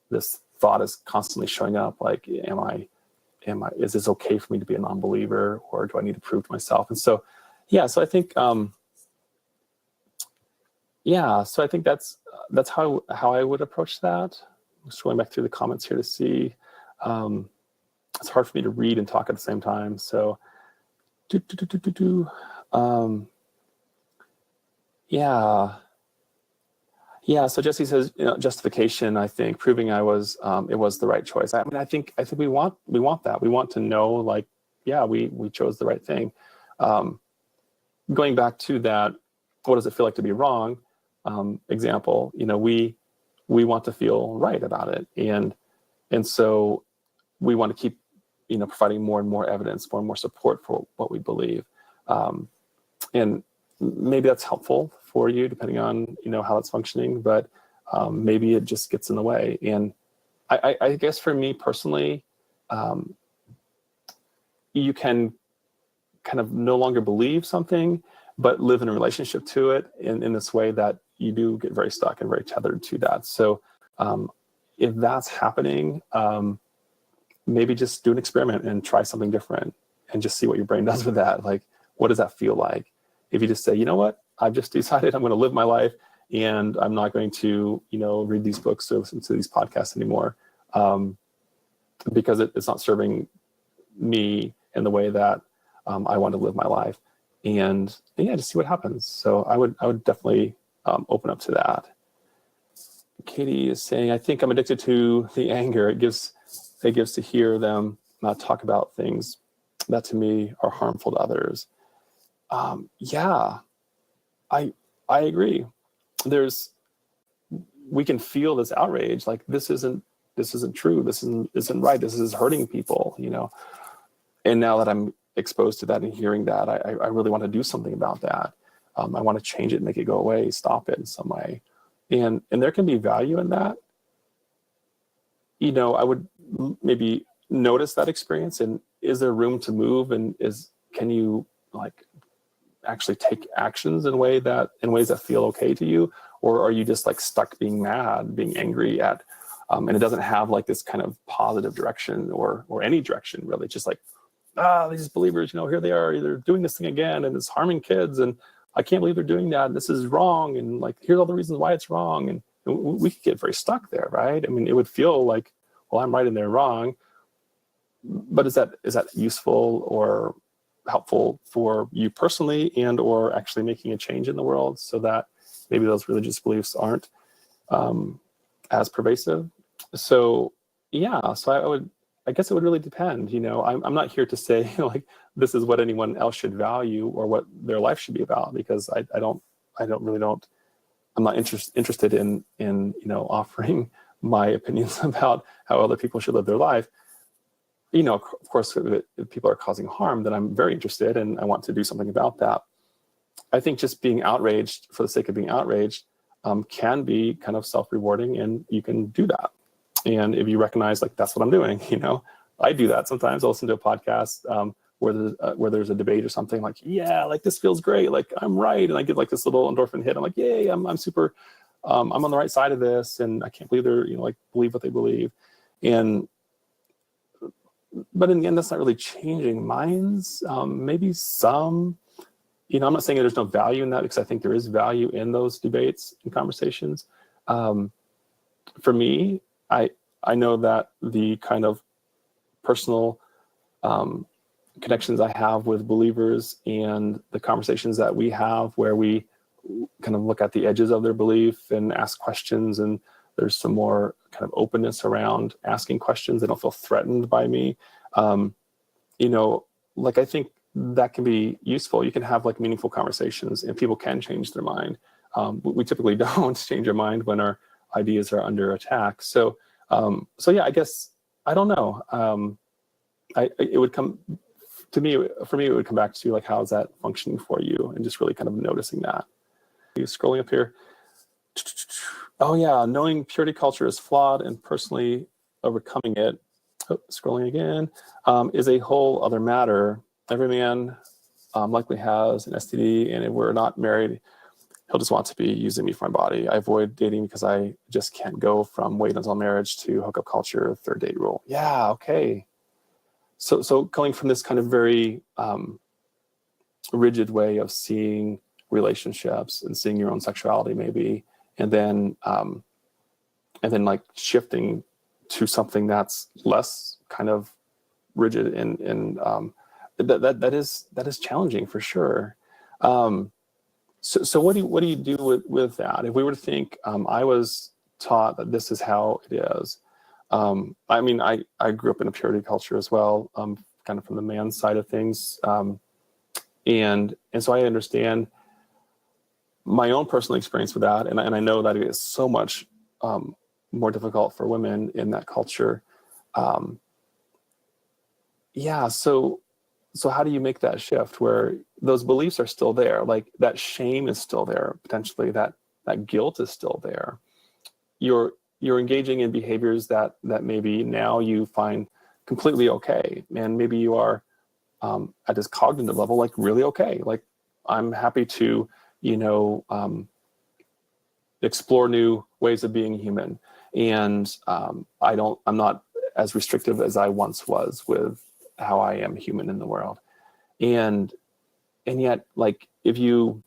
this thought is constantly showing up, like, is this okay for me to be a non-believer, or do I need to prove to myself? And so, so I think, that's how I would approach that. I'm just going back through the comments here to see. It's hard for me to read and talk at the same time. So, So Jesse says, justification. I think proving it was the right choice. I mean, I think we want that. We want to know, like, we chose the right thing. Going back to that, what does it feel like to be wrong? Example, we want to feel right about it, and so we want to keep, providing more and more evidence, more and more support for what we believe, and maybe that's helpful for you, depending on how it's functioning. But maybe it just gets in the way. And I guess for me personally, you can kind of no longer believe something, but live in a relationship to it in this way that you do get very stuck and very tethered to that. So if that's happening, maybe just do an experiment and try something different and just see what your brain does with that. Like, what does that feel like? If you just say, you know what, I've just decided I'm going to live my life and I'm not going to, read these books or listen to these podcasts anymore, because it's not serving me in the way that I want to live my life. And just see what happens. So I would definitely open up to that. Katie is saying, I think I'm addicted to the anger. It gives to hear them talk about things that to me are harmful to others. I agree. We can feel this outrage, like this isn't true. This isn't right. This is hurting people, And now that I'm exposed to that and hearing that, I really want to do something about that. I want to change it, make it go away, stop it in some way. And there can be value in that. I would maybe notice that experience, and is there room to move, and can you actually take actions in ways that feel okay to you, or are you just stuck being mad, being angry at, and it doesn't have this kind of positive direction or any direction really, just these believers, here they are, they're doing this thing again, and it's harming kids, and I can't believe they're doing that, and this is wrong, and here's all the reasons why it's wrong, and we could get very stuck there, right? I mean, it would feel like, well, I'm right and they're wrong, but is that useful or helpful for you personally, and or actually making a change in the world so that maybe those religious beliefs aren't as pervasive? So I guess it would really depend. I'm not here to say this is what anyone else should value or what their life should be about, because I'm not interested in offering my opinions about how other people should live their life. Of course, if people are causing harm, then I'm very interested and I want to do something about that. I think just being outraged for the sake of being outraged can be kind of self-rewarding, and you can do that. And if you recognize that's what I'm doing, I do that sometimes. I'll listen to a podcast where there's a debate or something, this feels great, I'm right, and I get this little endorphin hit. I'm like, yay, I'm super, I'm on the right side of this, and I can't believe they're believe what they believe. But in the end, that's not really changing minds. Maybe some, I'm not saying there's no value in that, because I think there is value in those debates and conversations. For me, I know that the kind of personal connections I have with believers and the conversations that we have where we kind of look at the edges of their belief and ask questions, and there's some more kind of openness around asking questions. They don't feel threatened by me. I think that can be useful. You can have meaningful conversations, and people can change their mind. We typically don't change our mind when our ideas are under attack. So I guess, I don't know. It would come to me, for me, it would come back to how is that functioning for you, and just really kind of noticing that. Scrolling up here. Oh yeah, knowing purity culture is flawed and personally overcoming it, scrolling again, is a whole other matter. Every man likely has an STD, and if we're not married, he'll just want to be using me for my body. I avoid dating because I just can't go from wait until marriage to hookup culture, third date rule. Yeah, okay. So going from this kind of very rigid way of seeing relationships and seeing your own sexuality maybe, and then like shifting to something that's less kind of rigid and that is challenging for sure. So what do you do with that? If we were to think, I was taught that this is how it is. I mean, I grew up in a purity culture as well, kind of from the man side of things, and so I understand my own personal experience with that, and I know that it is so much more difficult for women in that culture. Yeah, so how do you make that shift where those beliefs are still there? Like that shame is still there, potentially that guilt is still there. You're engaging in behaviors that maybe now you find completely okay, and maybe you are at this cognitive level like really okay. Like I'm happy to explore new ways of being human, and I'm not as restrictive as I once was with how I am human in the world. And yet, like, even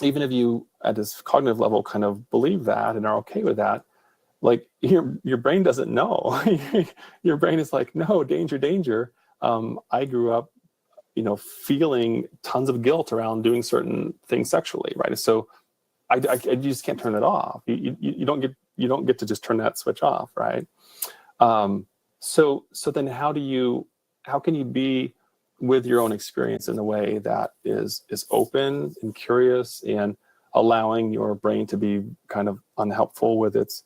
if you at this cognitive level kind of believe that and are okay with that, like your brain doesn't know. Your brain is like, no, danger, danger. I grew up, feeling tons of guilt around doing certain things sexually, right? So I just can't turn it off. You don't get to just turn that switch off, right? So then how can you be with your own experience in a way that is open and curious and allowing your brain to be kind of unhelpful with its,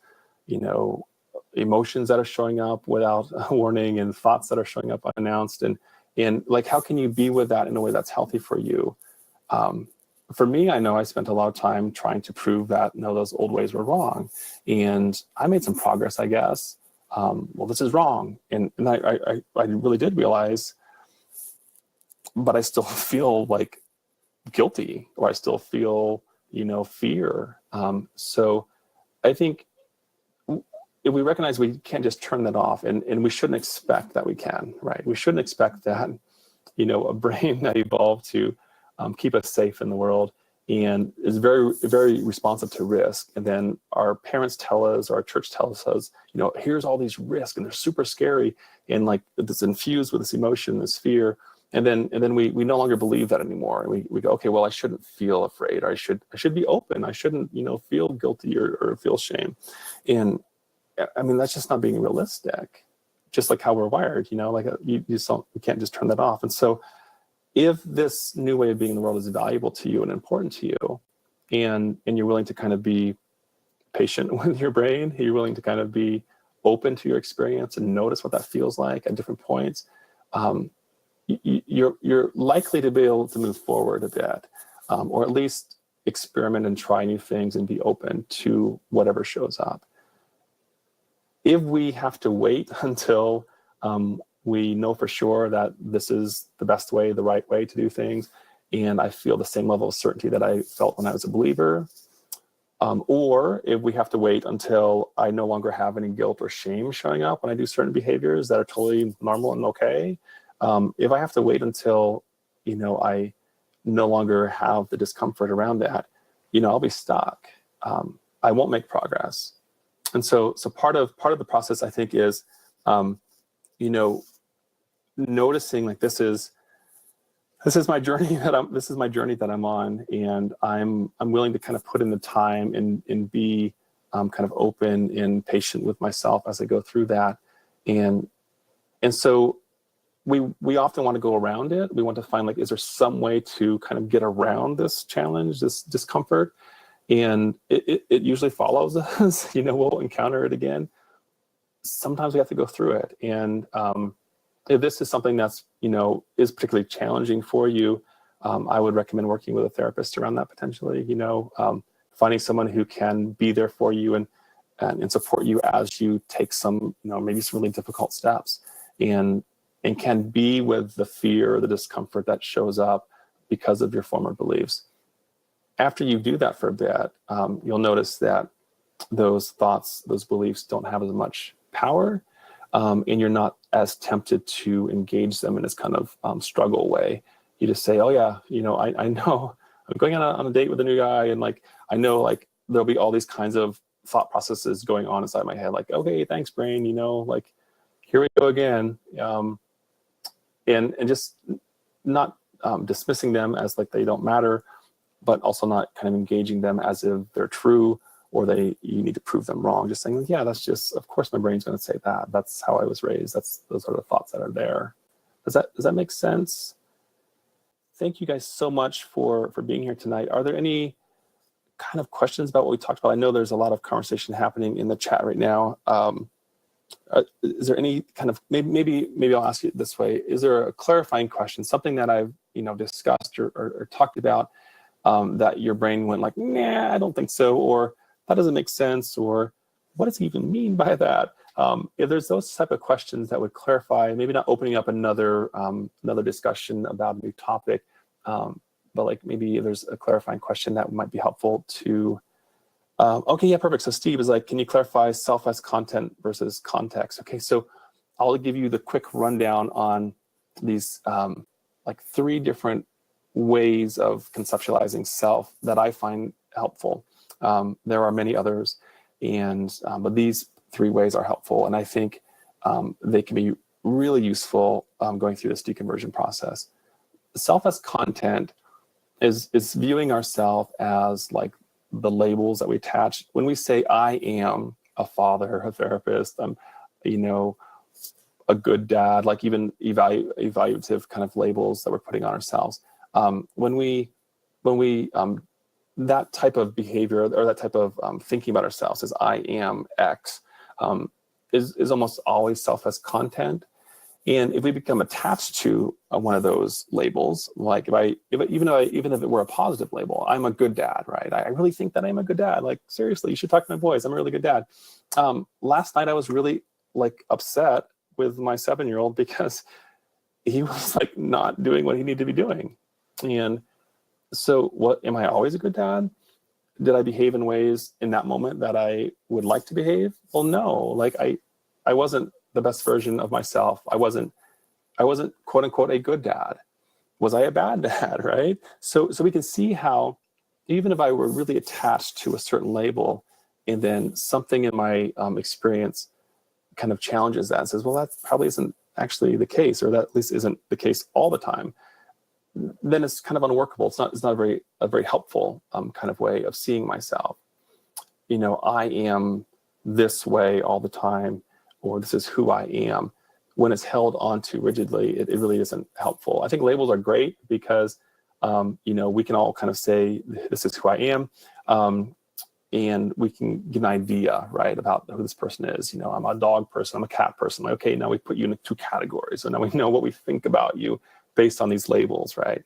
emotions that are showing up without a warning and thoughts that are showing up unannounced, and like, how can you be with that in a way that's healthy for you? For me, I know I spent a lot of time trying to prove that no, those old ways were wrong, and I made some progress, I guess. Well, this is wrong, and I really did realize, but I still feel like guilty, or I still feel fear. So I think if we recognize we can't just turn that off, and we shouldn't expect that we can, right? We shouldn't expect that a brain that evolved to keep us safe in the world and is very, very responsive to risk. And then our parents tell us, or our church tells us, here's all these risks and they're super scary, and like it's infused with this emotion, this fear. And then we no longer believe that anymore. And we go, okay, well, I shouldn't feel afraid, or I should be open. I shouldn't, feel guilty or feel shame. And I mean, that's just not being realistic, just like how we're wired, like you can't just turn that off. And so if this new way of being in the world is valuable to you and important to you, and you're willing to kind of be patient with your brain, you're willing to kind of be open to your experience and notice what that feels like at different points, you're likely to be able to move forward a bit, or at least experiment and try new things and be open to whatever shows up. If we have to wait until we know for sure that this is the best way, the right way to do things, and I feel the same level of certainty that I felt when I was a believer, or if we have to wait until I no longer have any guilt or shame showing up when I do certain behaviors that are totally normal and okay, if I have to wait until I no longer have the discomfort around that, I'll be stuck. I won't make progress. And so part of the process, I think, is noticing, like, this is my journey that I'm on, and I'm willing to kind of put in the time and be kind of open and patient with myself as I go through that. And so we often want to go around it. We want to find, like, is there some way to kind of get around this challenge, this discomfort? And it usually follows us. We'll encounter it again. Sometimes we have to go through it. And if this is something that's, is particularly challenging for you, I would recommend working with a therapist around that potentially, finding someone who can be there for you and support you as you take some, maybe some really difficult steps, and can be with the fear or the discomfort that shows up because of your former beliefs. after you do that for a bit, you'll notice that those thoughts, those beliefs don't have as much power, and you're not as tempted to engage them in this kind of struggle way. You just say, oh yeah, I know I'm going on a date with a new guy, and like, I know like there'll be all these kinds of thought processes going on inside my head, like, okay, thanks brain, like, here we go again. And just not dismissing them as like they don't matter, but also not kind of engaging them as if they're true or you need to prove them wrong. Just saying, yeah, that's just, of course my brain's going to say that. That's how I was raised. Those are the thoughts that are there. Does that make sense? Thank you guys so much for being here tonight. Are there any kind of questions about what we talked about? I know there's a lot of conversation happening in the chat right now. Is there any kind of, maybe I'll ask you this way. Is there a clarifying question, something that I've discussed or talked about that your brain went like, nah, I don't think so, or that doesn't make sense, or what does he even mean by that? If there's those type of questions that would clarify, maybe not opening up another discussion about a new topic, but like maybe there's a clarifying question that might be helpful to. Okay, yeah, perfect. So Steve is like, can you clarify self as content versus context? Okay, so I'll give you the quick rundown on these like 3 different ways of conceptualizing self that I find helpful. There are many others, but these 3 ways are helpful, and I think they can be really useful going through this deconversion process. Self as content is viewing ourselves as like the labels that we attach. When we say I am a father, a therapist, I'm a good dad, like even evaluative kind of labels that we're putting on ourselves. When we that type of behavior or that type of thinking about ourselves as I am X is almost always self as content. And if we become attached to one of those labels, like even if it were a positive label, I'm a good dad, right? I really think that I'm a good dad. Like, seriously, you should talk to my boys. I'm a really good dad. Last night I was really like upset with my 7-year-old because he was like not doing what he needed to be doing. And so am I always a good dad? Did I behave in ways in that moment that I would like to behave? Well, no, like I wasn't the best version of myself. I wasn't quote unquote a good dad. Was I a bad dad, right? So we can see how even if I were really attached to a certain label and then something in my experience kind of challenges that and says, well, that probably isn't actually the case, or that at least isn't the case all the time, then it's kind of unworkable. It's not a very helpful kind of way of seeing myself. I am this way all the time, or this is who I am. When it's held onto rigidly, it really isn't helpful. I think labels are great because, we can all kind of say, this is who I am. And we can get an idea, right, about who this person is. I'm a dog person, I'm a cat person. Like, okay, now we put you in 2 categories. So now we know what we think about you based on these labels, right?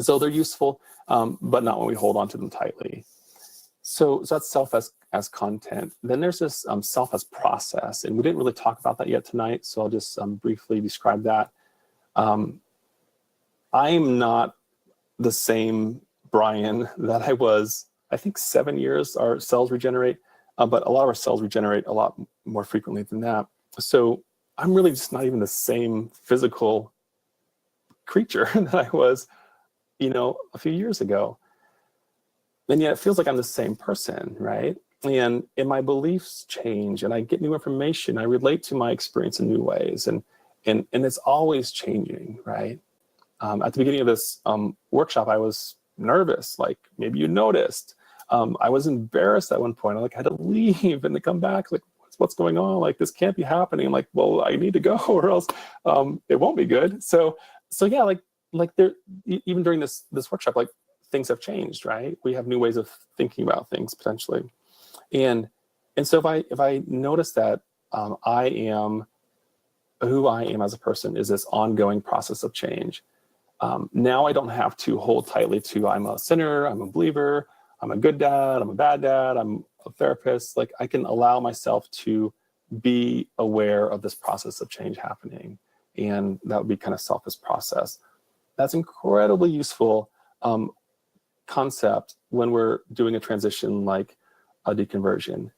So they're useful, but not when we hold on to them tightly. So that's self as content. Then there's this self as process, and we didn't really talk about that yet tonight, so I'll just briefly describe that. I'm not the same Brian that I was, I think 7 years our cells regenerate, but a lot of our cells regenerate a lot more frequently than that. So I'm really just not even the same physical creature that I was, a few years ago. And yet it feels like I'm the same person, right? And my beliefs change, and I get new information. I relate to my experience in new ways, and it's always changing, right? At the beginning of this workshop, I was nervous, like maybe you noticed. I was embarrassed at one point. I had to leave and to come back, like, what's going on? Like, this can't be happening. I'm like, well, I need to go or else it won't be good. So yeah, like there, even during this workshop, like things have changed, right? We have new ways of thinking about things potentially. And so if I notice that I am who I am as a person is this ongoing process of change. Now I don't have to hold tightly to I'm a sinner, I'm a believer, I'm a good dad, I'm a bad dad, I'm a therapist. Like, I can allow myself to be aware of this process of change happening. And that would be kind of self as process. That's incredibly useful concept when we're doing a transition like a deconversion.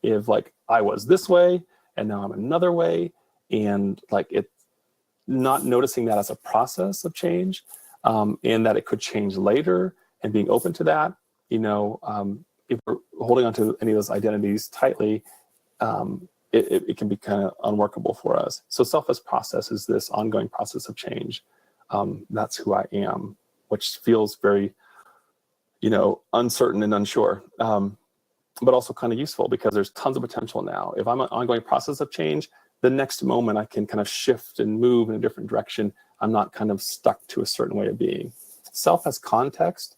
If like I was this way and now I'm another way, and like it, not noticing that as a process of change, and that it could change later, and being open to that, if we're holding on to any of those identities tightly, it can be kind of unworkable for us. So self as process is this ongoing process of change. That's who I am, which feels very, uncertain and unsure, but also kind of useful because there's tons of potential now. If I'm an ongoing process of change, the next moment I can kind of shift and move in a different direction. I'm not kind of stuck to a certain way of being. Self as context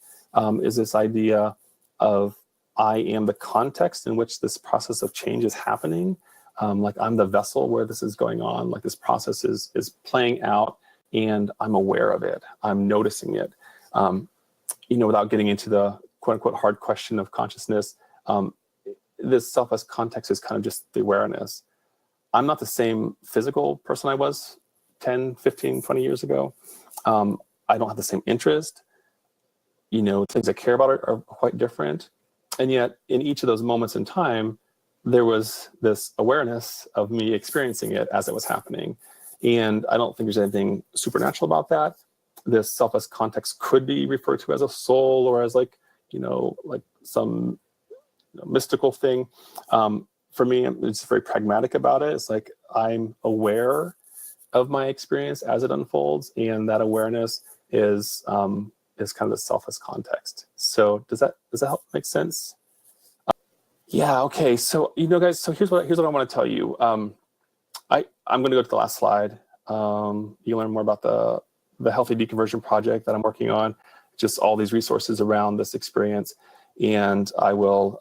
is this idea of I am the context in which this process of change is happening. Like I'm the vessel where this is going on, like this process is playing out and I'm aware of it. I'm noticing it. Without getting into the quote unquote hard question of consciousness, this self as context is kind of just the awareness. I'm not the same physical person I was 10, 15, 20 years ago. I don't have the same interest. Things I care about are quite different. And yet in each of those moments in time, there was this awareness of me experiencing it as it was happening. And I don't think there's anything supernatural about that. This self as context could be referred to as a soul or as like some mystical thing. For me, it's very pragmatic about it. It's like I'm aware of my experience as it unfolds, and that awareness is kind of the self as context. So does that help make sense? Yeah. Okay. So guys. So here's what I want to tell you. I'm going to go to the last slide. You learn more about the Healthy Deconversion project that I'm working on. Just all these resources around this experience, and I will.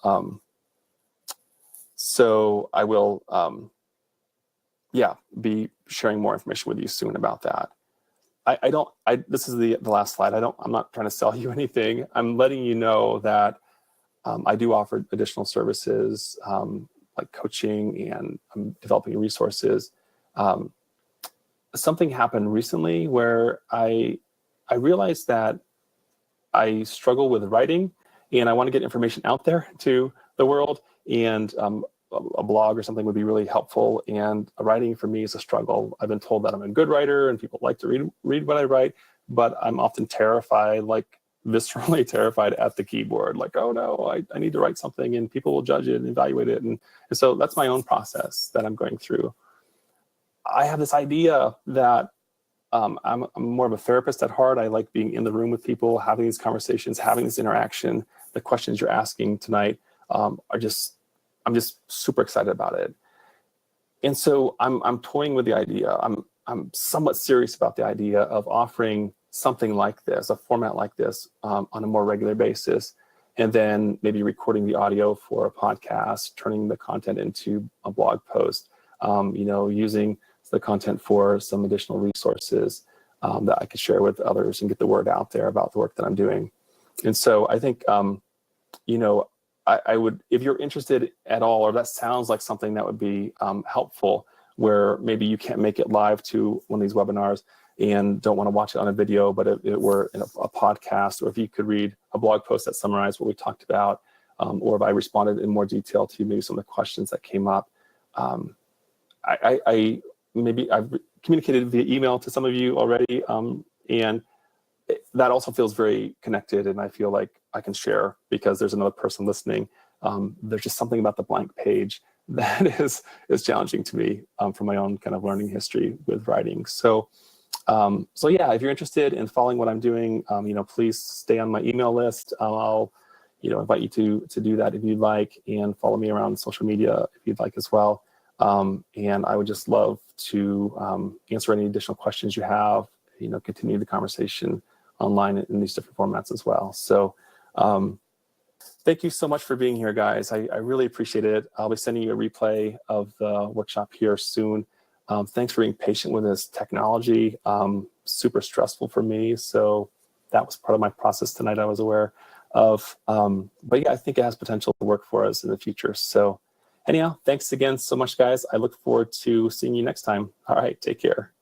Be sharing more information with you soon about that. This is the last slide. I'm not trying to sell you anything. I'm letting you know that I do offer additional services like coaching, and I'm developing resources. Something happened recently where I realized that I struggle with writing, and I want to get information out there to the world, and a blog or something would be really helpful. And writing for me is a struggle. I've been told that I'm a good writer and people like to read what I write, but I'm often terrified, like viscerally terrified at the keyboard. Like, oh no, I need to write something and people will judge it and evaluate it. And so that's my own process that I'm going through. I have this idea that I'm more of a therapist at heart. I like being in the room with people, having these conversations, having this interaction. The questions you're asking tonight I'm just super excited about it. And so I'm toying with the idea. I'm somewhat serious about the idea of offering something like this, a format like this, on a more regular basis, and then maybe recording the audio for a podcast, turning the content into a blog post, using the content for some additional resources that I could share with others and get the word out there about the work that I'm doing. And so I think, I would, if you're interested at all, or that sounds like something that would be helpful, where maybe you can't make it live to one of these webinars and don't want to watch it on a video, but if it were in a podcast, or if you could read a blog post that summarized what we talked about, or if I responded in more detail to maybe some of the questions that came up. Maybe I've communicated via email to some of you already, and that also feels very connected, and I feel like I can share because there's another person listening. There's just something about the blank page that is challenging to me from my own kind of learning history with writing. So yeah, if you're interested in following what I'm doing, please stay on my email list. I'll invite you to do that if you'd like, and follow me around social media if you'd like as well. And I would just love to answer any additional questions you have, continue the conversation online in these different formats as well. So thank you so much for being here, guys. I really appreciate it. I'll be sending you a replay of the workshop here soon. Thanks for being patient with this technology. Super stressful for me. So that was part of my process tonight, I was aware of. But yeah, I think it has potential to work for us in the future. So anyhow, thanks again so much, guys. I look forward to seeing you next time. All right, take care.